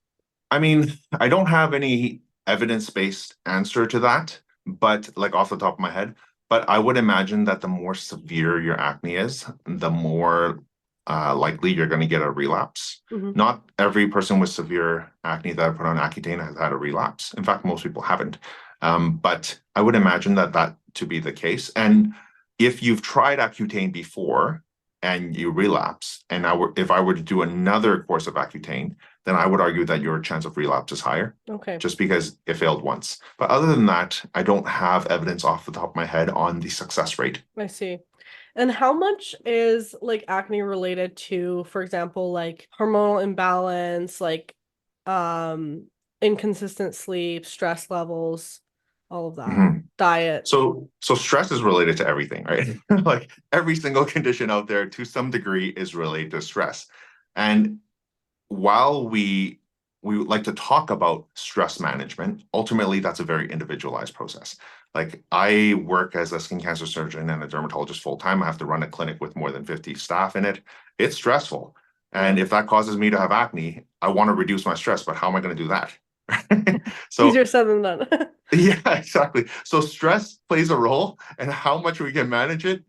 I mean, I don't have any evidence-based answer to that, but like off the top of my head, but I would imagine that the more severe your acne is, the more likely you're going to get a relapse. Hmm. Not every person with severe acne that I put on Accutane has had a relapse. In fact, most people haven't. But I would imagine that to be the case. And if you've tried Accutane before and you relapse, and if I were to do another course of Accutane, then I would argue that your chance of relapse is higher Okay, just because it failed once. But other than that, I don't have evidence off the top of my head on the success rate. I see. And how much is like acne related to, for example, like hormonal imbalance, like um inconsistent sleep, stress levels, all of that, Mhm. diet? So stress is related to everything, right? Like every single condition out there to some degree is related to stress. And while we would like to talk about stress management, ultimately that's a very individualized process. Like I work as a skin cancer surgeon and a dermatologist full time. I have to run a clinic with more than 50 staff in it. It's stressful. Yeah. And if that causes me to have acne, I want to reduce my stress, but how am I going to do that? So Easier said than done. yeah, exactly. So stress plays a role, and how much we can manage it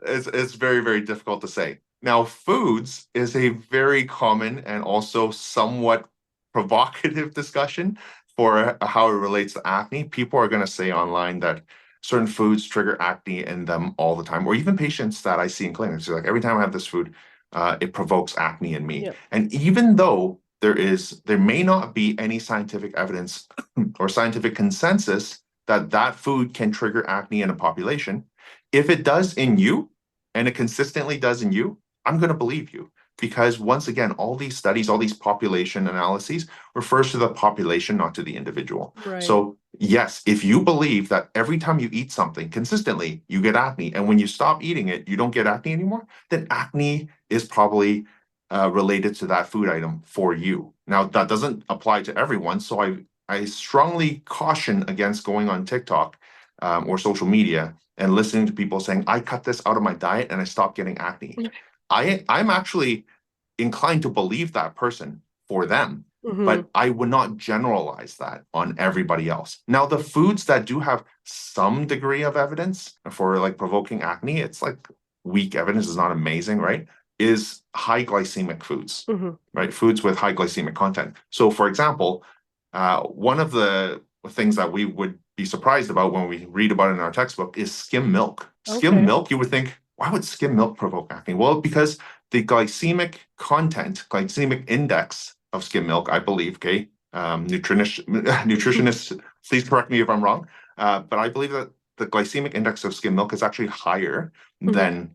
is very, very difficult to say. Now, foods is a very common and also somewhat provocative discussion for how it relates to acne. People are going to say online that certain foods trigger acne in them all the time, or even patients that I see in clinics. They're like, every time I have this food, it provokes acne in me. Yeah. And even though there may not be any scientific evidence or scientific consensus that that food can trigger acne in a population, if it does in you, and it consistently does in you, I'm going to believe you. Because once again, all these studies, all these population analyses refers to the population, not to the individual. Right. So yes, if you believe that every time you eat something consistently, you get acne, and when you stop eating it, you don't get acne anymore, then acne is probably related to that food item for you. Now, that doesn't apply to everyone. So I strongly caution against going on TikTok or social media and listening to people saying, I cut this out of my diet and I stopped getting acne. I'm actually inclined to believe that person for them, Mm-hmm. but I would not generalize that on everybody else. Now, the foods that do have some degree of evidence for like provoking acne, it's like weak evidence is not amazing, right? Is high glycemic foods, Mm-hmm. right? Foods with high glycemic content. So, for example, one of the things that we would be surprised about when we read about it in our textbook is skim milk. Skim Okay. milk, you would think, why would skim milk provoke acne? Well, because the glycemic content, glycemic index of skim milk, I believe, okay, nutritionists, please correct me if I'm wrong, but I believe that the glycemic index of skim milk is actually higher Mm-hmm. than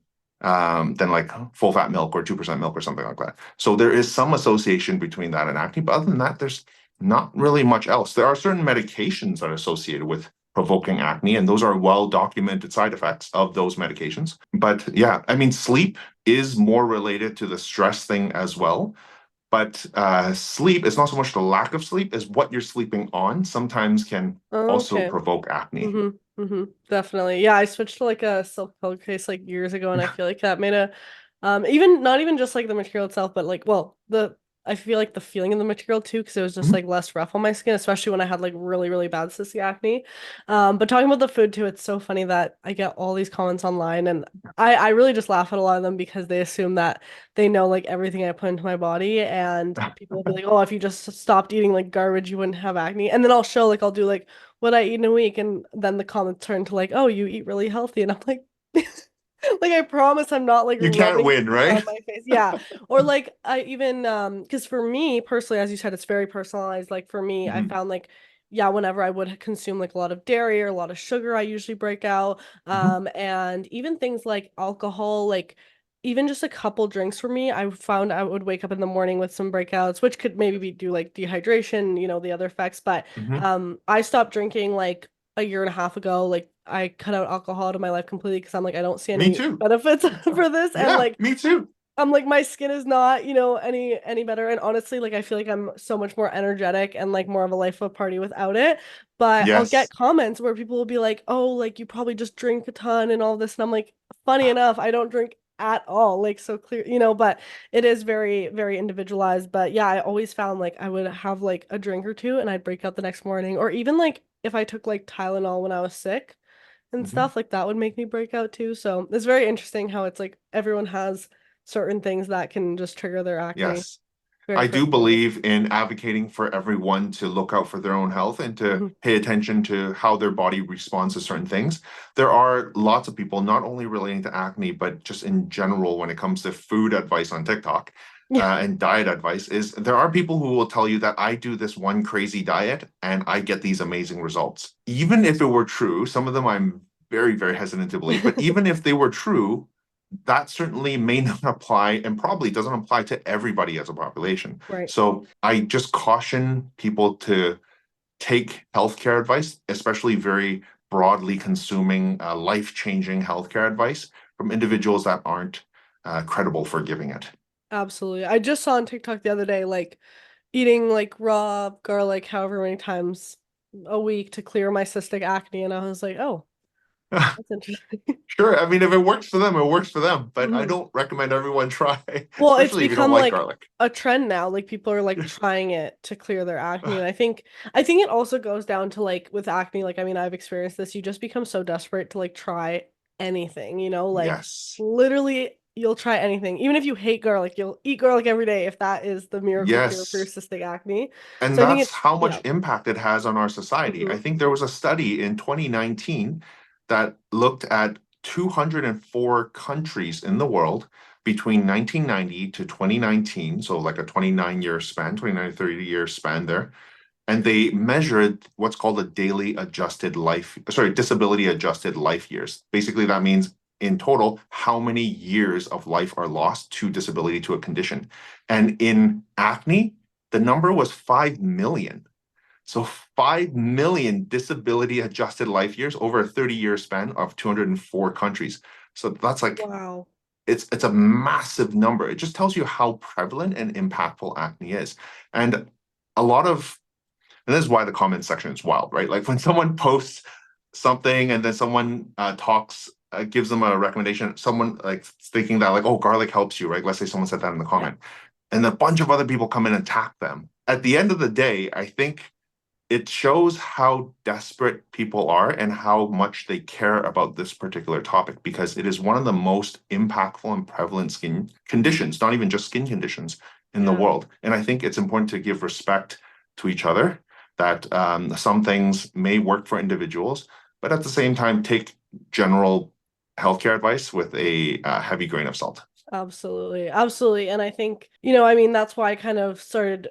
like full fat milk or 2% milk or something like that. So there is some association between that and acne, but other than that, there's not really much else. There are certain medications that are associated with provoking acne, and those are well documented side effects of those medications. But yeah, I mean, sleep is more related to the stress thing as well. But sleep is not so much the lack of sleep as what you're sleeping on sometimes can also Okay. provoke acne. Mm-hmm. Mm-hmm. Definitely. Yeah, I switched to like a silk pillowcase like years ago, and I feel like that made a even not even just like the material itself, but like well, the I feel like the feeling of the material too, because it was just Mhm. like less rough on my skin, especially when I had like really, really bad cystic acne. But talking about the food too, it's so funny that I get all these comments online, and I really just laugh at a lot of them because they assume that they know like everything I put into my body, and people will be like, oh, if you just stopped eating like garbage, you wouldn't have acne. And then I'll show like I'll do like what I eat in a week, and then the comments turn to like, oh, you eat really healthy, and I'm like, like I promise I'm not like You can't rubbing win, it right? on my face. Yeah. Or like I even because for me personally, as you said, it's very personalized. Like for me, I Mhm. found like yeah, whenever I would consume like a lot of dairy or a lot of sugar, I usually break out. Mhm. And even things like alcohol, like even just a couple drinks for me, I found I would wake up in the morning with some breakouts, which could maybe be due like dehydration, the other effects. But Mhm. I stopped drinking like a year and a half ago. Like I cut out alcohol out of my life completely because I'm like I don't see Me any too. benefits for this, and Yeah, like me too. I'm like my skin is not any better, and honestly like I feel like I'm so much more energetic and like more of a life of a party without it. But I'll get Yes. comments where people will be like, oh, like you probably just drink a ton and all this, and I'm like, funny enough, I don't drink at all, like so clear, but it is very very individualized. But yeah, I always found like I would have like a drink or two and I'd break out the next morning, or even like if I took like Tylenol when I was sick and Mhm. stuff, like that would make me break out too. So it's very interesting how it's like everyone has certain things that can just trigger their acne. Yes. Very I do personalized. believe in advocating for everyone to look out for their own health and to Hmm. pay attention to how their body responds to certain things. There are lots of people, not only relating to acne, but just in general, when it comes to food advice on TikTok Yeah, and diet advice, is there are people who will tell you that I do this one crazy diet and I get these amazing results. Even if it were true, some of them I'm very, very hesitant to believe, but even if they were true, that certainly may not apply and probably doesn't apply to everybody as a population. right. So I just caution people to take healthcare advice, especially very broadly consuming life-changing healthcare advice from individuals that aren't credible for giving it. Absolutely. I just saw on TikTok the other day, like eating like raw garlic however many times a week to clear my cystic acne. And I was like, oh, that's interesting. Sure, I mean, if it works for them, it works for them, but I Hmm. don't recommend everyone try, Well, it's especially if you don't become like like garlic. a trend now. Like people are like trying it to clear their acne. And I think it also goes down to like with acne, like I mean, I've experienced this. You just become so desperate to like try anything, like Yes. literally you'll try anything. Even if you hate garlic, you'll eat garlic every day if that is the miracle cure for your Yes. cystic acne. And So I think that's it's how yeah. much impact it has on our society. I Hmm. think there was a study in 2019 that looked at 204 countries in the world between 1990 to 2019, so like a 29-year span, 29 to 30-year span there. And they measured what's called a daily adjusted life, sorry, disability adjusted life years. Basically, that means in total, how many years of life are lost to disability to a condition. And in acne, the number was 5 million. So 5 million disability adjusted life years over a 30-year span of 204 countries. So that's like Wow. it's a massive number. It just tells you how prevalent and impactful acne is. And a lot of and this is why the comment section is wild, right? Like when someone posts something and then someone gives them a recommendation, someone like thinking that like, oh, garlic helps you, right? Let's say someone said that in the Yeah. comment. and a bunch of other people come in and attack them. At the end of the day, I think it shows how desperate people are and how much they care about this particular topic because it is one of the most impactful and prevalent skin conditions, not even just skin conditions in the Yeah. world. And I think it's important to give respect to each other that some things may work for individuals, but at the same time, take general healthcare advice with a heavy grain of salt. Absolutely. Absolutely. And I think, I mean, that's why I kind of started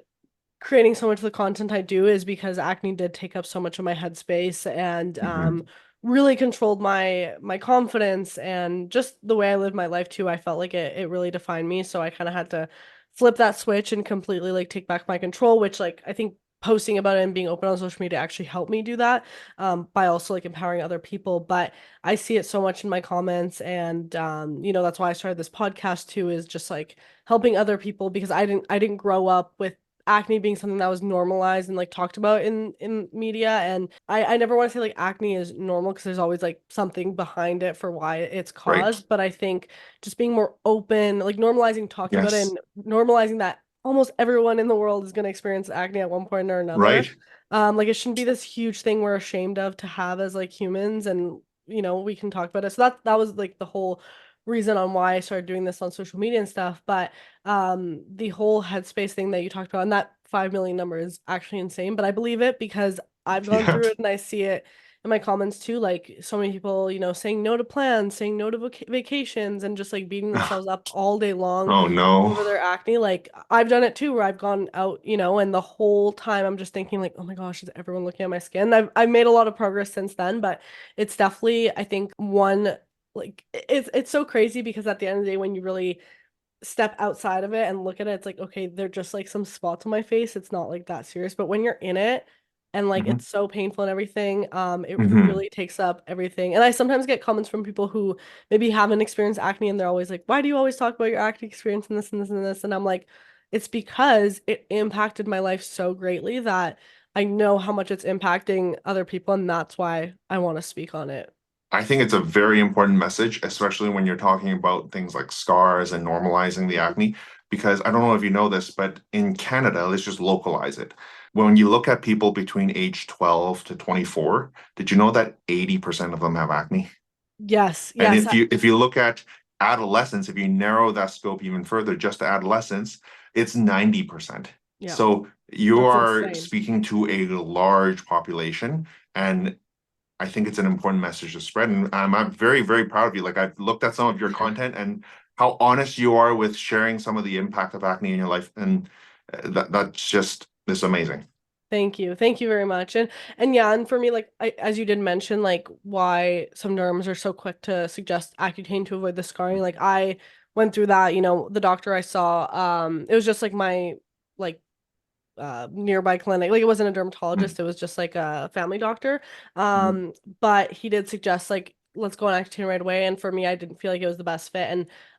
creating so much of the content I do is because acne did take up so much of my headspace and Mhm. really controlled my confidence and just the way I lived my life too. I felt like it really defined me. So I kind of had to flip that switch and completely like take back my control, which like I think posting about it and being open on social media actually helped me do that by also like empowering other people. But I see it so much in my comments and that's why I started this podcast too, is just like helping other people because I didn't grow up with acne being something that was normalized and like talked about in media. And I never want to say like acne is normal because there's always like something behind it for why it's Right. caused, but I think just being more open, like normalizing talking about it Yes. and normalizing that almost everyone in the world is going to experience acne at one point or another. Right. Like it shouldn't be this huge thing we're ashamed of to have as like humans, and we can talk about it. So that was like the whole reason on why I started doing this on social media and stuff. But the whole headspace thing that you talked about and that 5 million number is actually insane, but I believe it because I've gone Yeah. through it and I see it in my comments too, like so many people saying no to plans, saying no to vacations, and just like beating themselves up all day long Oh no. over their acne. Like I've done it too, where I've gone out, and the whole time I'm just thinking like, oh my gosh, is everyone looking at my skin? I've made a lot of progress since then, but it's definitely, I think, one, like it's so crazy because at the end of the day when you really step outside of it and look at it, it's like, okay, they're just like some spots on my face. It's not like that serious. But when you're in it and like Mhm. it's so painful and everything, it Mhm. really takes up everything. And I sometimes get comments from people who maybe haven't experienced acne and they're always like, why do you always talk about your acne experience and this and this and this? And I'm like, it's because it impacted my life so greatly that I know how much it's impacting other people, and that's why I want to speak on it. I think it's a very important message, especially when you're talking about things like scars and normalizing the acne, because I don't know if you know this, but in Canada, let's just localize it. When you look at people between age 12 to 24, did you know that 80% of them have acne? Yes, And yes, if you look at adolescents, if you narrow that scope even further, just to adolescents, it's 90%. yeah, So you that's are insane. speaking to a large population, and I think it's an important message to spread. And I'm very, very proud of you. Like I've looked at some of your content and how honest you are with sharing some of the impact of acne in your life. And that's just this amazing. Thank you. Thank you very much. And yeah, and for me, like as you did mention, like why some derms are so quick to suggest Accutane to avoid the scarring. Like I went through that, the doctor I saw, it was just like my like nearby clinic. Like it wasn't a Mm-hmm. dermatologist, it was just like a family doctor. Mm-hmm. But he did suggest like let's go on Accutane right away. And for me, I didn't feel like it was the best fit.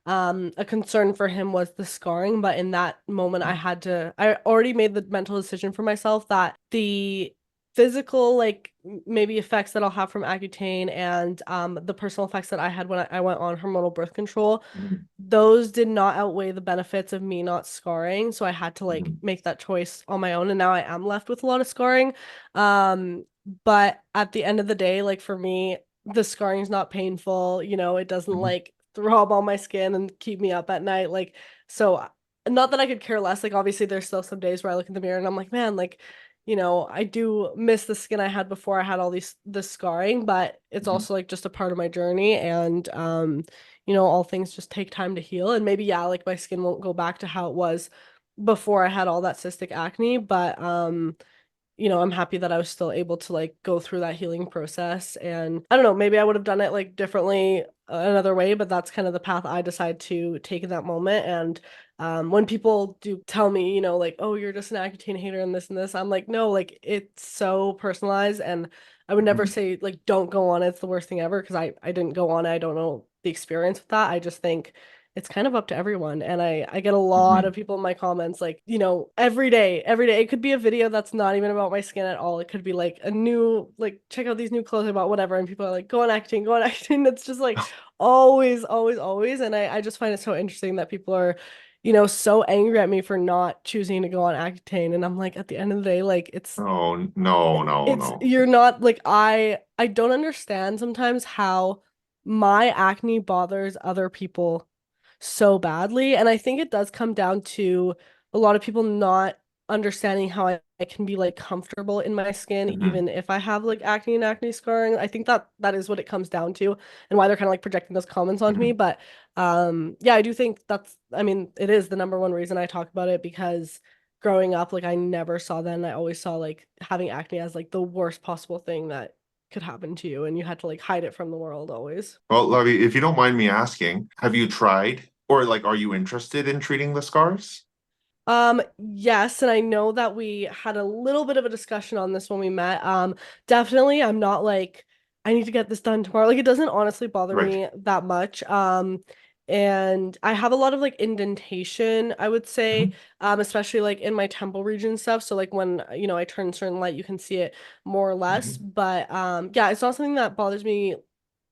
And a concern for him was the scarring. But in that moment, I already made the mental decision for myself that the physical like maybe effects that I'll have from Accutane and the personal effects that I had when I went on hormonal birth control, Mm-hmm. those did not outweigh the benefits of me not scarring. So I had to like Mm-hmm. make that choice on my own. And now I am left with a lot of scarring. But at the end of the day, like for me, the scarring is not painful. It doesn't Mm-hmm. like throb on my skin and keep me up at night. Like, so not that I could care less. Like, obviously, there's still some days where I look in the mirror and I'm like, man, like, I do miss the skin I had before I had all this scarring, but it's Mm-hmm. also like just a part of my journey. And all things just take time to heal. And maybe, yeah, like my skin won't go back to how it was before I had all that cystic acne, but I'm happy that I was still able to like go through that healing process. And I don't know, maybe I would have done it like differently another way, but that's kind of the path I decide to take in that moment. And when people do tell me, like, oh, you're just an Accutane hater and this, I'm like, no, like it's so personalized. And I would never Mm-hmm. say like don't go on it. It's the worst thing ever because I didn't go on it. I don't know the experience with that. I just think it's kind of up to everyone. And I get a lot Mm-hmm. of people in my comments like, every day. It could be a video that's not even about my skin at all. It could be like a new, like, check out these new clothes I bought, whatever. And people are like, go on acting, go on acting. It's just like always, always, always. And I just find it so interesting that people are, so angry at me for not choosing to go on Accutane. And I'm like, at the end of the day, like Oh, no, no, it's no. you're not like I don't understand sometimes how my acne bothers other people so badly. And I think it does come down to a lot of people not understanding how I can be like comfortable in my skin Mhm, even if I have like acne and acne scarring. I think that is what it comes down to and why they're kind of like projecting those comments onto me. mhm. But yeah, I do think I mean, it is the number one reason I talk about it because growing up, like I never saw that and I always saw like having acne as like the worst possible thing that could happen to you and you had to like hide it from the world always. Well, Lavi, if you don't mind me asking, have you tried or like are you interested in treating the scars? Yes, and I know that we had a little bit of a discussion on this when we met. Definitely I'm not like I need to get this done tomorrow. Like it doesn't honestly bother Right. me that much. And I have a lot of like indentation, I would say, Mhm, especially like in my temple region stuff. So like when, I turn certain light, you can see it more or less. mhm. But yeah, it's not something that bothers me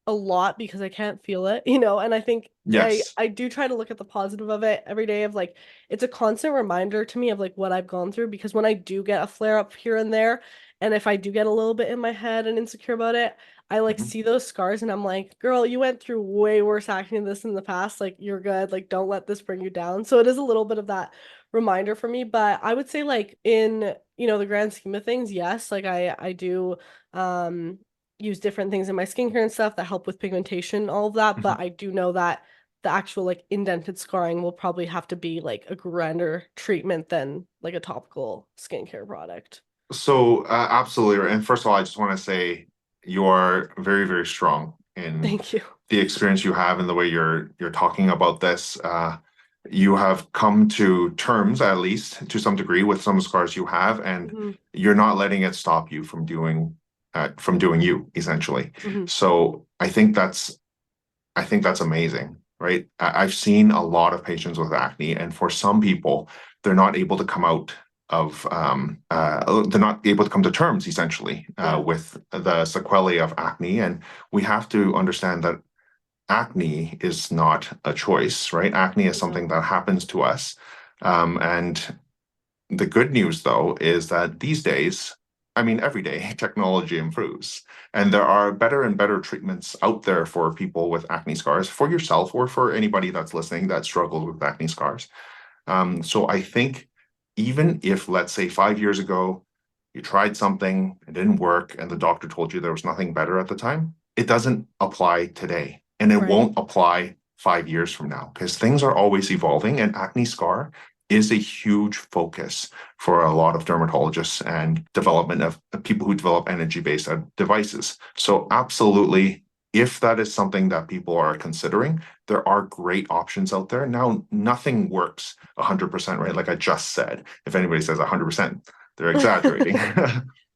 a lot because I can't feel it. And I think I Yes. I do try to look at the positive of it every day of like it's a constant reminder to me of like what I've gone through because when I do get a flare up here and there and if I do get a little bit in my head and insecure about it, I like Mhm. see those scars and I'm like, girl, you went through way worse acne than this in the past. Like you're good. Like don't let this bring you down. So it is a little bit of that reminder for me, but I would say like in, the grand scheme of things, yes, like I do um use different things in my skincare and stuff that help with pigmentation, all of that. Mhm. But I do know that the actual like indented scarring will probably have to be like a grander treatment than like a topical skincare product. So, absolutely. Right. And first of all, I just want to say you are very, very strong in Thank you. the experience you have and the way you're talking about this. You have come to terms, at least to some degree, with some scars you have, and Hmm. you're not letting it stop you from doing you, essentially. Hmm. So, I think that's amazing, right? I've seen a lot of patients with acne, and for some people, they're not able to come out of, they're not able to come to terms essentially Yeah. with the sequelae of acne. And we have to understand that acne is not a choice, right? Acne is something No. that happens to us. And the good news, though, is that these days, I mean, every day, technology improves, and there are better and better treatments out there for people with acne scars, for yourself or for anybody that's listening that struggles with acne scars. So I think even if, let's say, 5 years ago, you tried something, it didn't work, and the doctor told you there was nothing better at the time, it doesn't apply today. And it Right. won't apply 5 years from now because things are always evolving, and acne scar is a huge focus for a lot of dermatologists and development of people who develop energy-based devices. So absolutely, if that is something that people are considering, there are great options out there. Now, nothing works 100%, right? Like I just said, if anybody says 100%, they're exaggerating.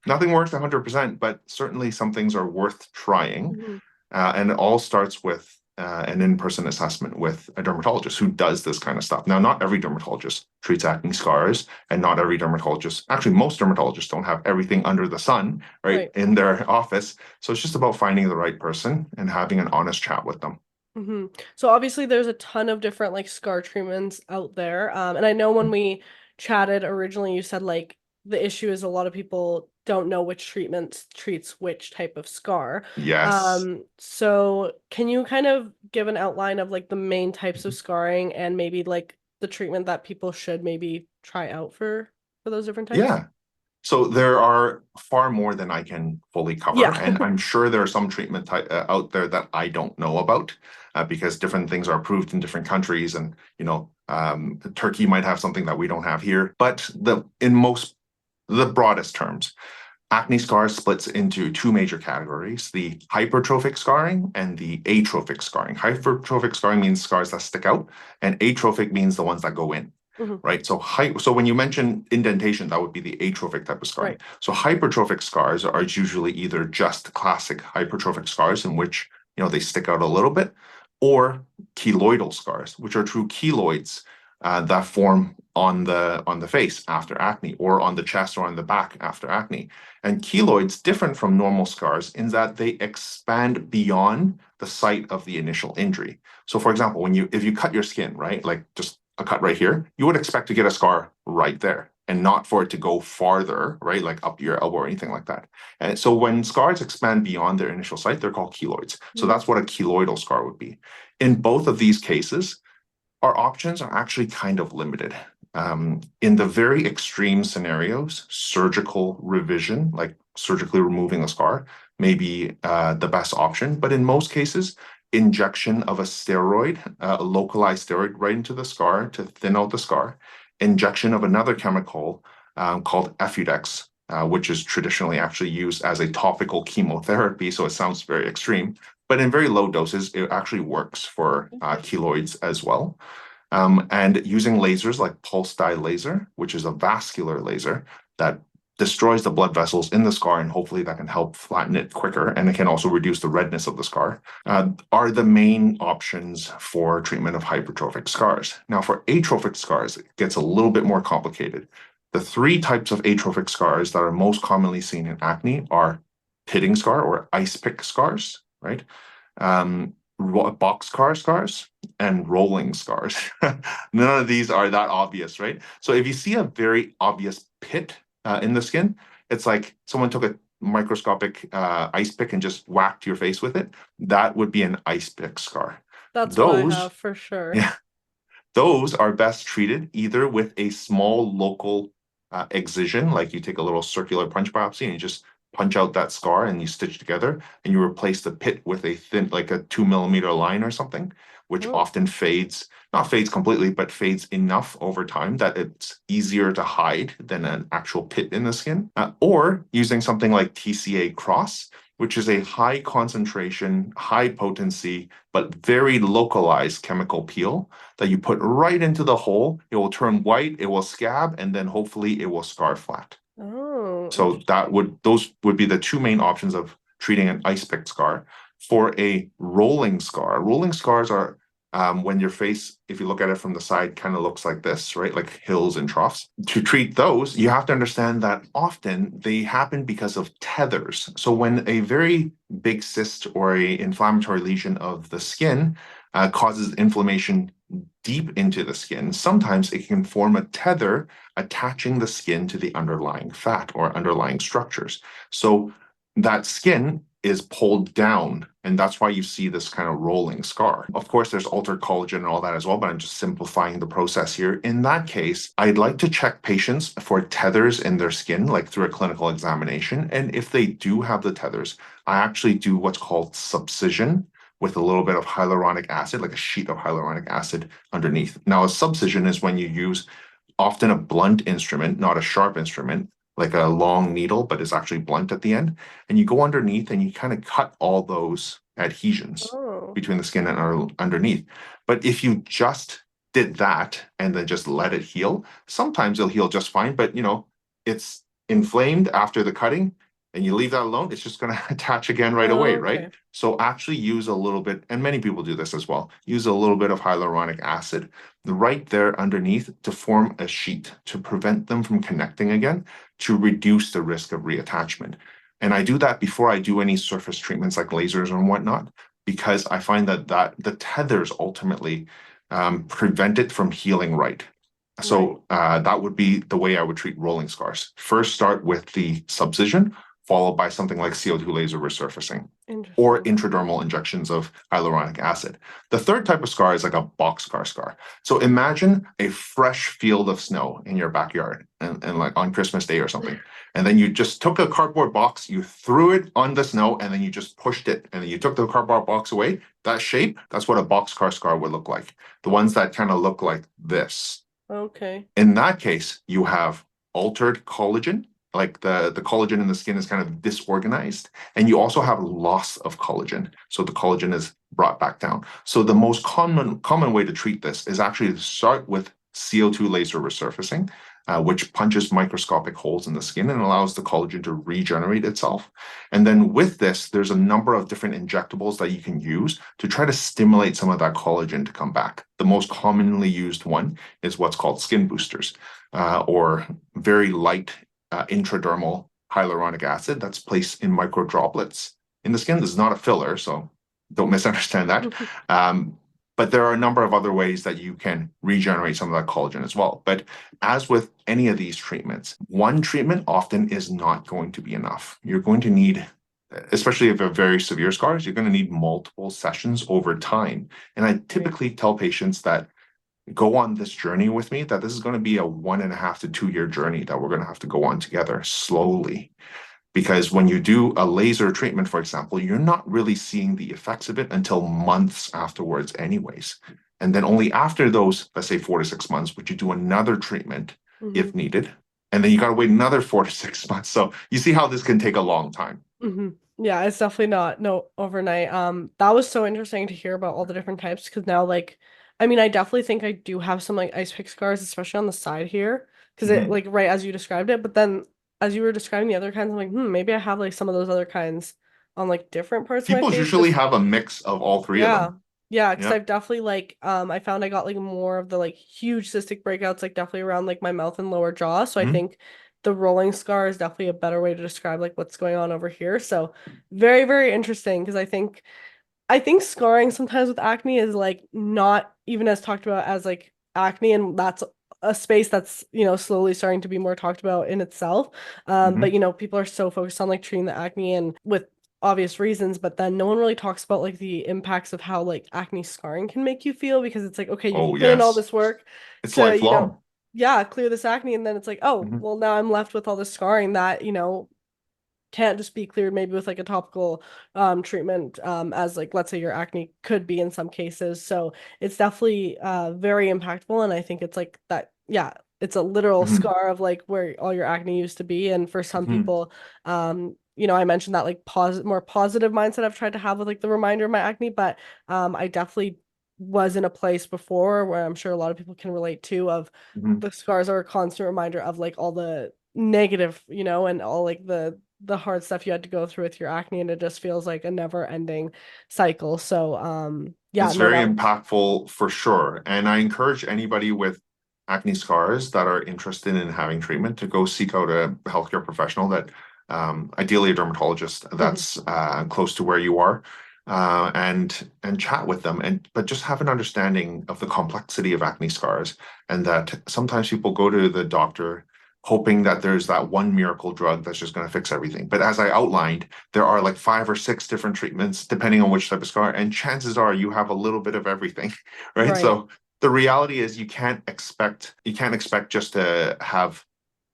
Nothing works 100%, but certainly some things are worth trying. Mhm. And it all starts with an in-person assessment with a dermatologist who does this kind of stuff. Now, not every dermatologist treats acne scars, and not every dermatologist, actually, most dermatologists don't have everything under the sun, right, Right. in their office. So it's just about finding the right person and having an honest chat with them. Hmm. So obviously there's a ton of different like scar treatments out there. And I know when we chatted originally, you said like the issue is a lot of people don't know which treatment treats which type of scar. Yes. So can you kind of give an outline of like the main types of scarring and maybe like the treatment that people should maybe try out for those different types? Yeah. So there are far more than I can fully cover, Yeah. and I'm sure there are some treatment out there that I don't know about because different things are approved in different countries, and Turkey might have something that we don't have here. But the broadest terms, acne scars splits into two major categories: the hypertrophic scarring and the atrophic scarring. Hypertrophic scarring means scars that stick out, and atrophic means the ones that go in. Hmm. Right. So when you mention indentation, that would be the atrophic type of scarring. Right. So hypertrophic scars are usually either just classic hypertrophic scars in which, they stick out a little bit, or keloidal scars, which are true keloids that form on the face after acne, or on the chest or on the back after acne. And keloids different from normal scars in that they expand beyond the site of the initial injury. So for example, if you cut your skin, right, like just a cut right here, you would expect to get a scar right there and not for it to go farther, right? Like up your elbow or anything like that. And so when scars expand beyond their initial site, they're called keloids. So that's what a keloidal scar would be. In both of these cases, our options are actually kind of limited. In the very extreme scenarios, surgical revision, like surgically removing the scar, may be the best option. But in most cases, injection of a steroid, a localized steroid right into the scar to thin out the scar, injection of another chemical called Effudex, which is traditionally actually used as a topical chemotherapy. So it sounds very extreme, but in very low doses, it actually works for keloids as well. And using lasers like pulse dye laser, which is a vascular laser that destroys the blood vessels in the scar, and hopefully that can help flatten it quicker, and it can also reduce the redness of the scar, are the main options for treatment of hypertrophic scars. Now, for atrophic scars, it gets a little bit more complicated. The three types of atrophic scars that are most commonly seen in acne are pitting scar or ice pick scars, right? Boxcar scars and rolling scars. None of these are that obvious, right? So if you see a very obvious pit in the skin, it's like someone took a microscopic ice pick and just whacked your face with it. That would be an ice pick scar. That's what I Those, have for sure. yeah, those are best treated either with a small local excision, like you take a little circular punch biopsy and you just punch out that scar and you stitch together and you replace the pit with a thin, like a 2 millimeter line or something, which Oh. often fades, not fades completely, but fades enough over time that it's easier to hide than an actual pit in the skin. Or using something like TCA cross, which is a high concentration, high potency, but very localized chemical peel that you put right into the hole. It will turn white, it will scab, and then hopefully it will scar flat. Oh, So those would be the two main options of treating an ice pick scar. For a rolling scar, rolling scars are when your face, if you look at it from the side, kind of looks like this, right? Like hills and troughs. To treat those, you have to understand that often they happen because of tethers. So when a very big cyst or a inflammatory lesion of the skin causes inflammation deep into the skin, sometimes it can form a tether attaching the skin to the underlying fat or underlying structures. So that skin is pulled down, and that's why you see this kind of rolling scar. Of course, there's altered collagen and all that as well, but I'm just simplifying the process here. In that case, I'd like to check patients for tethers in their skin, like through a clinical examination. And if they do have the tethers, I actually do what's called subcision with a little bit of hyaluronic acid, like a sheet of hyaluronic acid underneath. Now, a subcision is when you use often a blunt instrument, not a sharp instrument, like a long needle, but it's actually blunt at the end. And you go underneath and you kind of cut all those adhesions oh, between the skin and underneath. But if you just did that and then just let it heal, sometimes it'll heal just fine, but it's inflamed after the cutting and you leave that alone, it's just going to attach again right away, right? okay. So actually use a little bit, and many people do this as well, use a little bit of hyaluronic acid right there underneath to form a sheet to prevent them from connecting again, to reduce the risk of reattachment. And I do that before I do any surface treatments like lasers and whatnot, because I find that the tethers ultimately prevent it from healing right. Right. So that would be the way I would treat rolling scars. First, start with the subcision, followed by something like CO2 laser resurfacing or Interesting. intradermal injections of hyaluronic acid. The third type of scar is like a boxcar scar. So imagine a fresh field of snow in your backyard and like on Christmas Day or something. And then you just took a cardboard box, you threw it on the snow, and then you just pushed it. And then you took the cardboard box away. That shape, that's what a boxcar scar would look like. The ones that kind of look like this. Okay. In that case, you have altered collagen, like the collagen in the skin is kind of disorganized, and you also have loss of collagen. So the collagen is brought back down. So the most common way to treat this is actually to start with CO2 laser resurfacing, which punches microscopic holes in the skin and allows the collagen to regenerate itself. And then with this, there's a number of different injectables that you can use to try to stimulate some of that collagen to come back. The most commonly used one is what's called skin boosters, or very light intradermal hyaluronic acid that's placed in micro droplets in the skin. This is not a filler, so don't misunderstand that. But there are a number of other ways that you can regenerate some of that collagen as well. But as with any of these treatments, one treatment often is not going to be enough. You're going to need, especially if you have very severe scars, you're going to need multiple sessions over time. And I typically tell patients that go on this journey with me, that this is going to be a 1.5 to 2 year journey that we're going to have to go on together slowly. Because when you do a laser treatment, for example, you're not really seeing the effects of it until months afterwards, anyways. And then only after those, let's say 4 to 6 months, would you do another treatment if needed. And then you got to wait another 4 to 6 months. So you see how this can take a long time. Yeah, it's definitely not no overnight. That was so interesting to hear about all the different types because now like I mean I definitely think I do have some like ice pick scars, especially on the side here. Because it Mhm. like right as you described it, but then as you were describing the other kinds, I'm like, maybe I have like some of those other kinds on like different parts of my People face. usually Just have a mix of all three of yeah. them. Yeah, because Yeah. I've definitely like I found I got like more of the like huge cystic breakouts like definitely around like my mouth and lower jaw. So I Mhm. think the rolling scar is definitely a better way to describe like what's going on over here. So very, very interesting because I think scarring sometimes with acne is like not even as talked about as like acne, and that's a space that's, slowly starting to be more talked about in itself. But Mhm. people are so focused on like treating the acne and with obvious reasons, but then no one really talks about like the impacts of how like acne scarring can make you feel because it's like, okay, you've Oh, put in all yes. this work It's to, lifelong. yeah, clear this acne, and then it's like, oh, Mhm. well, now I'm left with all this scarring that, can't just be cleared maybe with like a topical treatment as like let's say your acne could be in some cases. So it's definitely very impactful, and I think it's like that, yeah, it's a literal Mhm. scar of like where all your acne used to be. And for some Mhm. people, I mentioned that like more positive mindset I've tried to have with like the reminder of my acne, but I definitely was in a place before where I'm sure a lot of people can relate to of Mhm. the scars are a constant reminder of like all the negative, and all like the hard stuff you had to go through with your acne, and it just feels like a never ending cycle. So yeah, It's no, very that was impactful for sure. And I encourage anybody with acne scars that are interested in having treatment to go seek out a healthcare professional that, ideally a dermatologist mhm, that's close to where you are, and chat with them, and but just have an understanding of the complexity of acne scars, and that sometimes people go to the doctor hoping that there's that one miracle drug that's just going to fix everything. But as I outlined, there are like 5 or 6 different treatments depending on which type of scar, and chances are you have a little bit of everything, right? right. So the reality is you can't expect just to have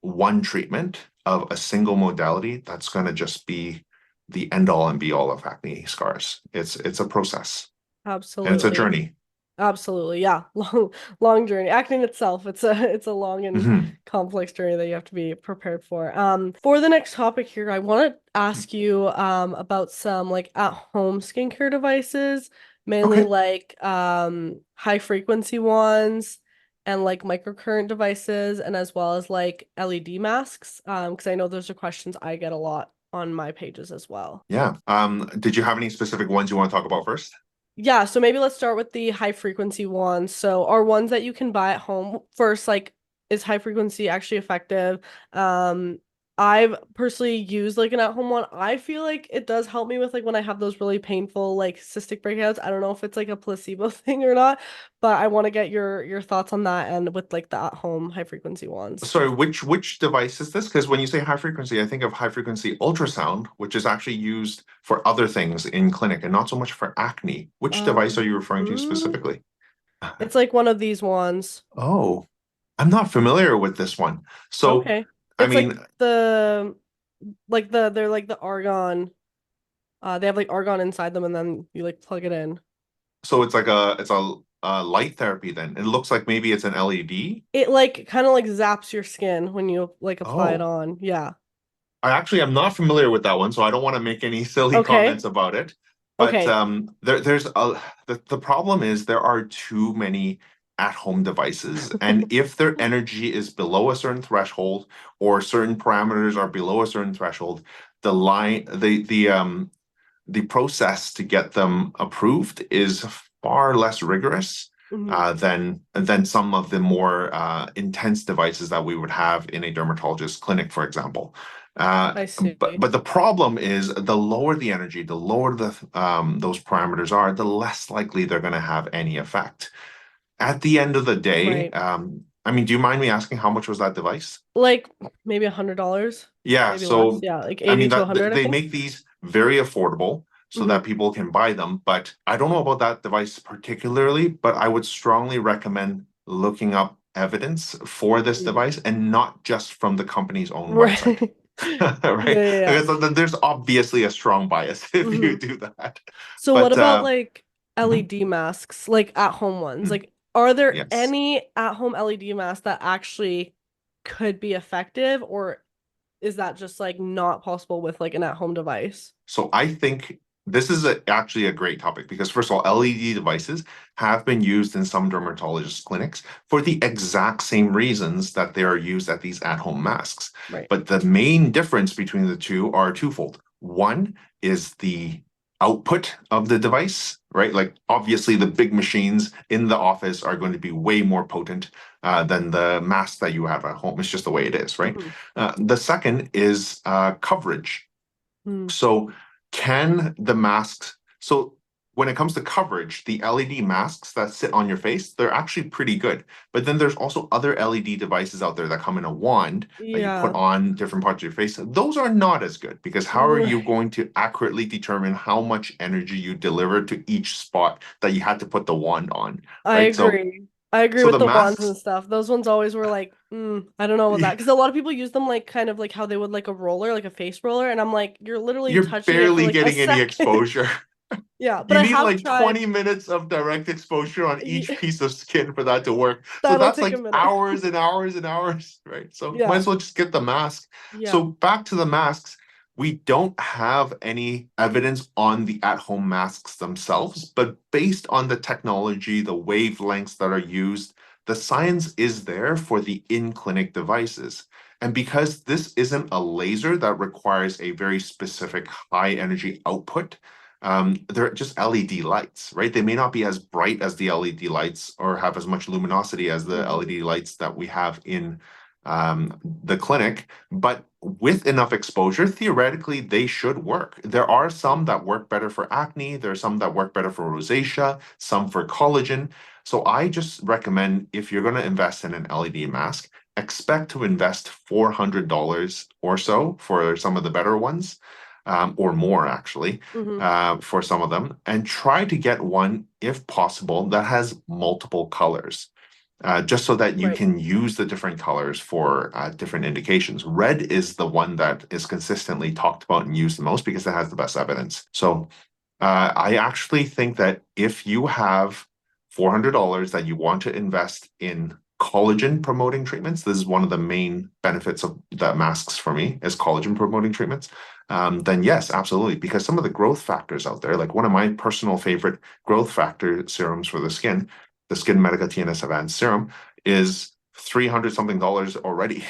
one treatment of a single modality that's going to just be the end all and be all of acne scars. It's a process and it's a Absolutely. journey. Absolutely. Yeah. Long journey. Acne in itself, it's a long and Mhm. complex journey that you have to be prepared for. For the next topic here, I want to ask you about some like at home skincare devices, mainly Okay. like high frequency ones and like microcurrent devices, and as well as like LED masks. Because I know those are questions I get a lot on my pages as well. Yeah. Did you have any specific ones you want to talk about first? Yeah, so maybe let's start with the high frequency ones. So are ones that you can buy at home first, like is high frequency actually effective? I've personally used like an at-home one. I feel like it does help me with like when I have those really painful like cystic breakouts. I don't know if it's like a placebo thing or not, but I want to get your thoughts on that and with like the at-home high frequency ones. Sorry, which device is this? Because when you say high frequency, I think of high frequency ultrasound, which is actually used for other things in clinic and not so much for acne. Which device are you referring to Mm, specifically? it's like one of these ones. Oh, I'm not familiar with this one. So, Okay. I It's mean, they're like the argon. They have like argon inside them, and then you like plug it in. so it's a light therapy then. It looks like maybe it's an LED. It like kind of like zaps your skin when you like apply it Oh, on. Yeah. I actually am not familiar with that one, so I don't want to make any silly Okay. comments about it. But Okay. the problem is there are too many at-home devices, and if their energy is below a certain threshold or certain parameters are below a certain threshold, the process to get them approved is far less rigorous Mhm. than some of the more intense devices that we would have in a dermatologist clinic, for example. I But see. the problem is the lower the energy, the lower the those parameters are, the less likely they're going to have any effect. At the end of the day, Right. I mean, do you mind me asking how much was that device? Like maybe $100, Yeah, maybe less. so Yeah, like I 80 mean to that 100, I they think. make these very affordable so Hmm. that people can buy them, but I don't know about that device particularly, but I would strongly recommend looking up evidence for this Hmm. device and not just from the company's own website. Right. Right? Yeah, yeah, yeah. Because there's obviously a strong bias if you Hmm. do that. So what But about like mhm, LED masks, like at home ones? mm, Like, are there yes. any at home LED masks that actually could be effective, or is that just like not possible with like an at home device? So I think this is actually a great topic because, first of all, LED devices have been used in some dermatologist clinics for the exact same reasons that they are used at these at-home masks. Right. But the main difference between the two are twofold. One is the output of the device, right? Like obviously the big machines in the office are going to be way more potent than the mask that you have at home. It's just the way it is, right? Hmm. The second is coverage. Hmm. So can the masks, so when it comes to coverage, the LED masks that sit on your face, they're actually pretty good. But then there's also other LED devices out there that come in a wand that you put Yeah. on different parts of your face. Those are not as good because how are you Right. going to accurately determine how much energy you deliver to each spot that you had to put the wand on, I right? So agree. I agree so with the the wands masks, and stuff. Those ones always were like, I don't know about that. Because a lot of people use them like kind of like how they would like a roller, like a face roller. And I'm like, you're literally you're touching it for barely like a getting any second. exposure. Yeah. But You I need have like tried. 20 minutes of direct exposure on each piece of skin for that to work. So That'll that's take a like minute. hours and hours and hours, right? So might Yeah. as well just get the mask. Yeah. So back to the masks, we don't have any evidence on the at-home masks themselves, but based on the technology, the wavelengths that are used, the science is there for the in-clinic devices. And because this isn't a laser that requires a very specific high energy output, they're just LED lights, right? They may not be as bright as the LED lights or have as much luminosity as the Hmm. LED lights that we have in the clinic, but with enough exposure, theoretically, they should work. There are some that work better for acne. There are some that work better for rosacea, some for collagen. So I just recommend if you're going to invest in an LED mask, expect to invest $400 or so for some of the better ones, or more actually, Hmm. for some of them, and try to get one, if possible, that has multiple colors. Just so that you Right. can use the different colors for different indications. Red is the one that is consistently talked about and used the most because it has the best evidence. So I actually think that if you have $400 that you want to invest in collagen promoting treatments, this is one of the main benefits of the masks for me is collagen promoting treatments. Then yes, absolutely. Because some of the growth factors out there, like one of my personal favorite growth factor serums for the Skin Medica TNS Advanced Serum, is 300 something dollars already,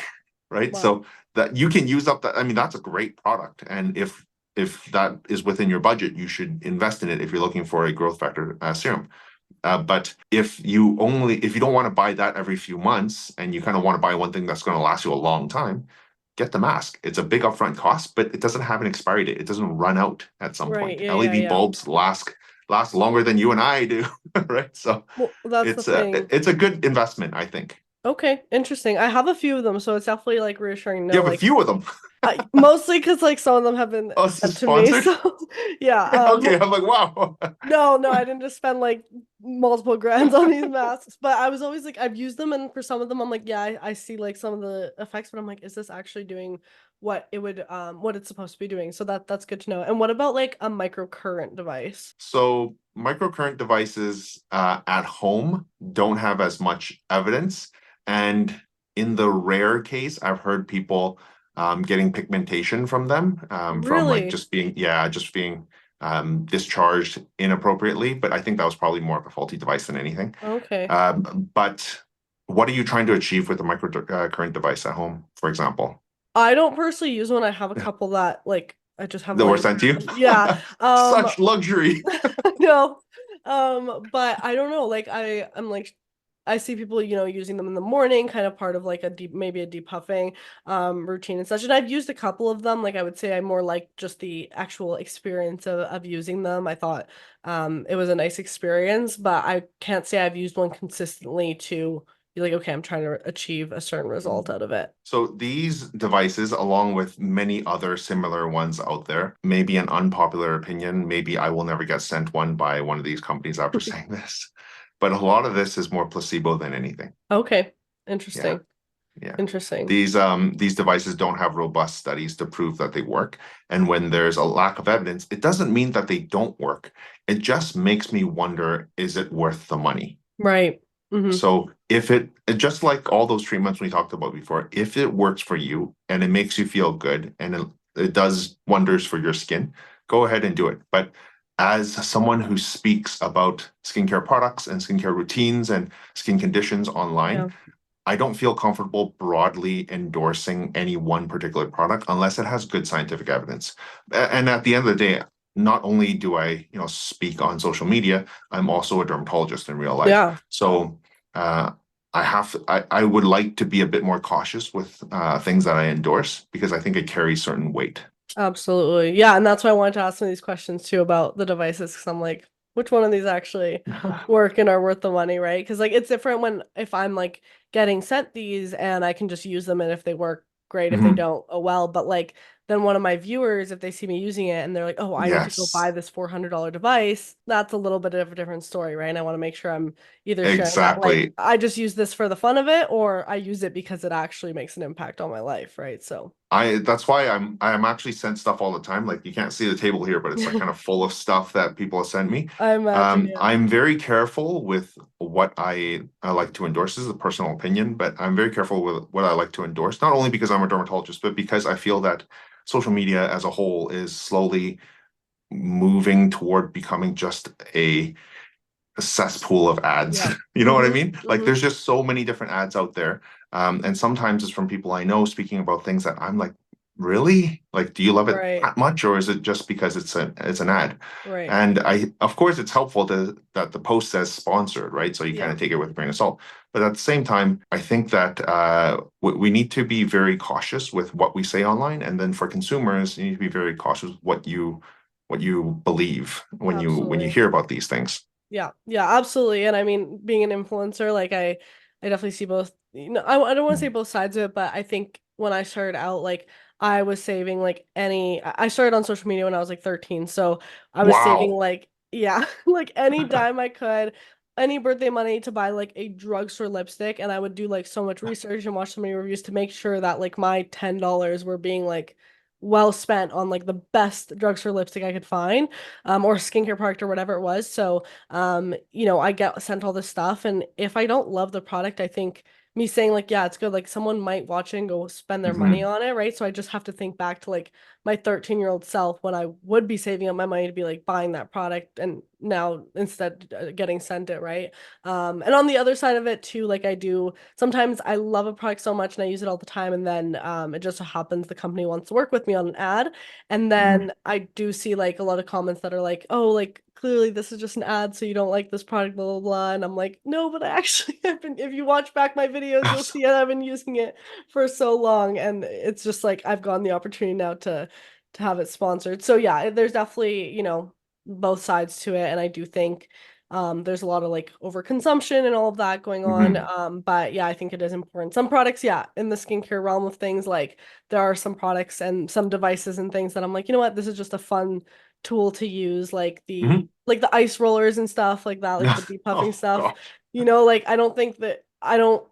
right? Wow. So that you can use up that. I mean, that's a great product. And if that is within your budget, you should invest in it if you're looking for a growth factor serum. But if you don't want to buy that every few months and you kind of want to buy one thing that's going to last you a long time, get the mask. It's a big upfront cost, but it doesn't have an expiry date. It doesn't run out at some Right. point. Yeah. Yeah. LED Yeah. bulbs last longer than you and I do, right? So Well, that's the thing. it's a good investment, I think. Okay. Interesting. I have a few of them, so it's definitely like reassuring to You know, have a like, few of them. mostly because like some of them have been Oh, this is sent to me. sponsored. So yeah. Okay, I'm like, wow. No, no, I didn't just spend like multiple grands on these masks, but I was always like, I've used them, and for some of them, I'm like, yeah, I see like some of the effects, but I'm like, is this actually doing what it's supposed to be doing? So that's good to know. And what about like a microcurrent device? So microcurrent devices at home don't have as much evidence. And in the rare case, I've heard people getting pigmentation from them, from like Really? just being discharged inappropriately. But I think that was probably more of a faulty device than anything. Okay. But what are you trying to achieve with a microcurrent device at home, for example, I don't personally use one. I have a couple that like I just have that were laying sent to you? around. Yeah. Such luxury. No. But I don't know. Like I'm like I see people, using them in the morning, kind of part of like maybe a depuffing routine and such. And I've used a couple of them. Like I would say I more like just the actual experience of using them. I thought it was a nice experience, but I can't say I've used one consistently to be like, okay, I'm trying to achieve a certain result out of it. So these devices, along with many other similar ones out there, may be an unpopular opinion. Maybe I will never get sent one by one of these companies after saying this. But a lot of this is more placebo than anything. Okay. Yeah, Interesting. yeah. Interesting. These devices don't have robust studies to prove that they work. And when there's a lack of evidence, it doesn't mean that they don't work. It just makes me wonder, is it worth the money? Right. Hmm. So if just like all those treatments we talked about before, if it works for you and it makes you feel good and it does wonders for your skin, go ahead and do it. But as someone who speaks about skincare products and skincare routines and skin conditions online, Yeah. I don't feel comfortable broadly endorsing any one particular product unless it has good scientific evidence. And at the end of the day, not only do I, speak on social media, I'm also a dermatologist in real life. Yeah. So uh, I would like to be a bit more cautious with things that I endorse because I think it carries certain weight. Absolutely. Yeah, and that's why I wanted to ask some of these questions too about the devices because I'm like, which one of these actually work and are worth the money, right? Because like it's different when if I'm like getting sent these and I can just use them and if they work, great. If they Mhm. don't, oh well. But like then one of my viewers, if they see me using it and they're like, oh, I need to go buy Yes, this $400 device, that's a little bit of a different story, right? And I want to make sure I'm either sharing that like exactly. I just use this for the fun of it or I use it because it actually makes an impact on my life, right? So That's why I'm actually sent stuff all the time. Like you can't see the table here, but it's like kind of full of stuff that people have sent me. I imagine, yeah. I'm very careful with what I like to endorse. This is a personal opinion, but I'm very careful with what I like to endorse, not only because I'm a dermatologist, but because I feel that social media as a whole is slowly moving toward becoming just a cesspool of ads. Yeah. You know what I Hmm. mean? Like Hmm. there's just so many different ads out there. And sometimes it's from people I know speaking about things that I'm like, really? Like, do you love it Right. that much, or is it just because it's an ad? Right. And of course, it's helpful that the post says sponsored, right? So you kind Yeah. of take it with a grain of salt. But at the same time, I think that we need to be very cautious with what we say online, and then for consumers, you need to be very cautious with what you believe when you Absolutely. hear about these things. Yeah. Yeah, absolutely. And I mean, being an influencer, like I definitely see both, I don't want to say both sides of it, but I think when I started out, like I was saving like I started on social media when I was like 13. So I was saving Wow. like, yeah, like any dime I could, any birthday money to buy like a drugstore lipstick. And I would do like so much research and watch so many reviews to make sure that like my $10 were being like well spent on like the best drugstore lipstick I could find, or skincare product or whatever it was. So I get sent all this stuff, and if I don't love the product, I think me saying like, yeah, it's good, like someone might watch it and go spend their money Mhm. on it, right? So I just have to think back to like my 13-year-old self when I would be saving up my money to be like buying that product, and now instead getting sent it, right? And on the other side of it too, like I do sometimes I love a product so much and I use it all the time, and then it just so happens the company wants to work with me on an ad, and Mhm. then I do see like a lot of comments that are like, oh, like clearly this is just an ad, so you don't like this product, blah blah blah. And I'm like, no, but I actually have been, if you watch back my videos, you'll see I've been using it for so long. And it's just like I've gotten the opportunity now to have it sponsored. So yeah, there's definitely, both sides to it. And I do think there's a lot of like overconsumption and all of that going on. Mhm. But yeah, I think it is important. Some products, yeah, in the skincare realm of things, like there are some products and some devices and things that I'm like, you know what, this is just a fun tool to use, like the Mhm. like the ice rollers and stuff like that, like the depuffing Oh stuff. gosh. Like I don't think that I don't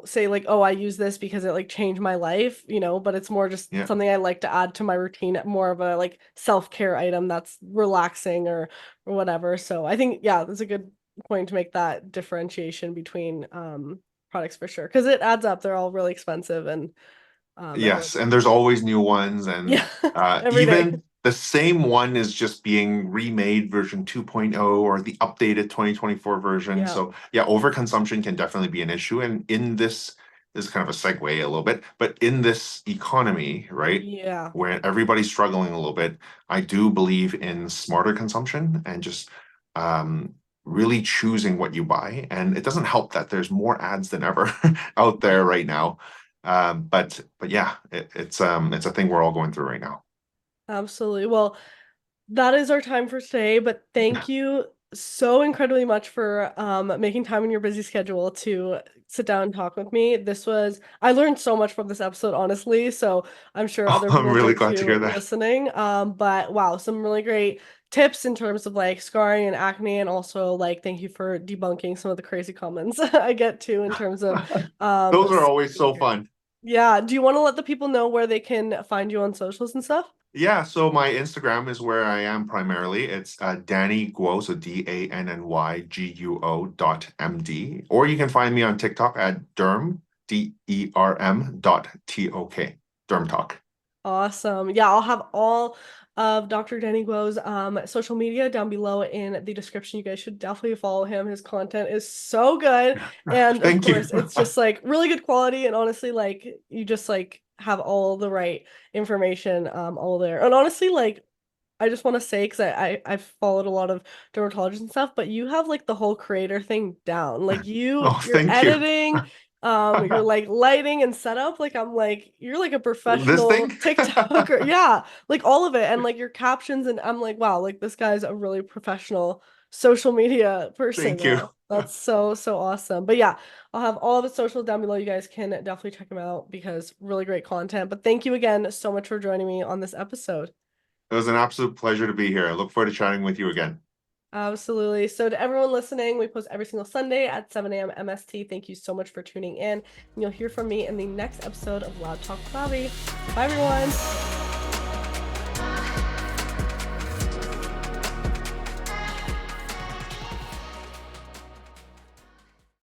say like, oh, I use this because it like changed my life, but it's more just Yeah. something I like to add to my routine, more of a like self-care item that's relaxing or whatever. So I think, yeah, that's a good point to make that differentiation between products for sure. Because it adds up. They're all really expensive and everyone, Yes, and there's always new ones, and yeah, every day. even the same one is just being remade version 2.0 or the updated 2024 version. Yeah. So yeah, overconsumption can definitely be an issue. And in this is kind of a segue a little bit, but in this economy, right, Yeah. where everybody's struggling a little bit, I do believe in smarter consumption and just um really choosing what you buy. And it doesn't help that there's more ads than ever out there right now. But yeah, it's a thing we're all going through right now. Absolutely. Well, that is our time for today, but thank you so incredibly much for making time in your busy schedule to sit down and talk with me. I learned so much from this episode, honestly, so I'm sure Oh, other I'm people really did glad to too hear that. listening. But wow, some really great tips in terms of like scarring and acne, and also like thank you for debunking some of the crazy comments I get too in terms of Those are always so skincare. fun. Yeah, do you want to let the people know where they can find you on socials and stuff? Yeah, so my Instagram is where I am primarily. It's Danny Guo, so DANNYGUO.MD. Or you can find me on TikTok at DERM Dermtalk. Awesome. Yeah, I'll have all of Dr. Danny Guo's social media down below in the description. You guys should definitely follow him. His content is so good. And of Thank you. course, it's just like really good quality and honestly like you just like have all the right information all there. And honestly like I just want to say because I've followed a lot of dermatologists and stuff, but you have like the whole creator thing down. Like Oh, your thank you. editing, your like lighting and setup. Like I'm like you're like a This professional thing? TikToker. Yeah, like all of it, and like your captions, and I'm like wow, like this guy's a really professional social media person Thank you. now. That's so awesome. But yeah, I'll have all of his socials down below. You guys can definitely check him out because really great content. But thank you again so much for joining me on this episode. It was an absolute pleasure to be here. I look forward to chatting with you again. Absolutely. So, to everyone listening, we post every single Sunday at 7 a.m. MST. Thank you so much for tuning in. And you'll hear from me in the next episode of Loud Talk with Lavi. Bye, everyone.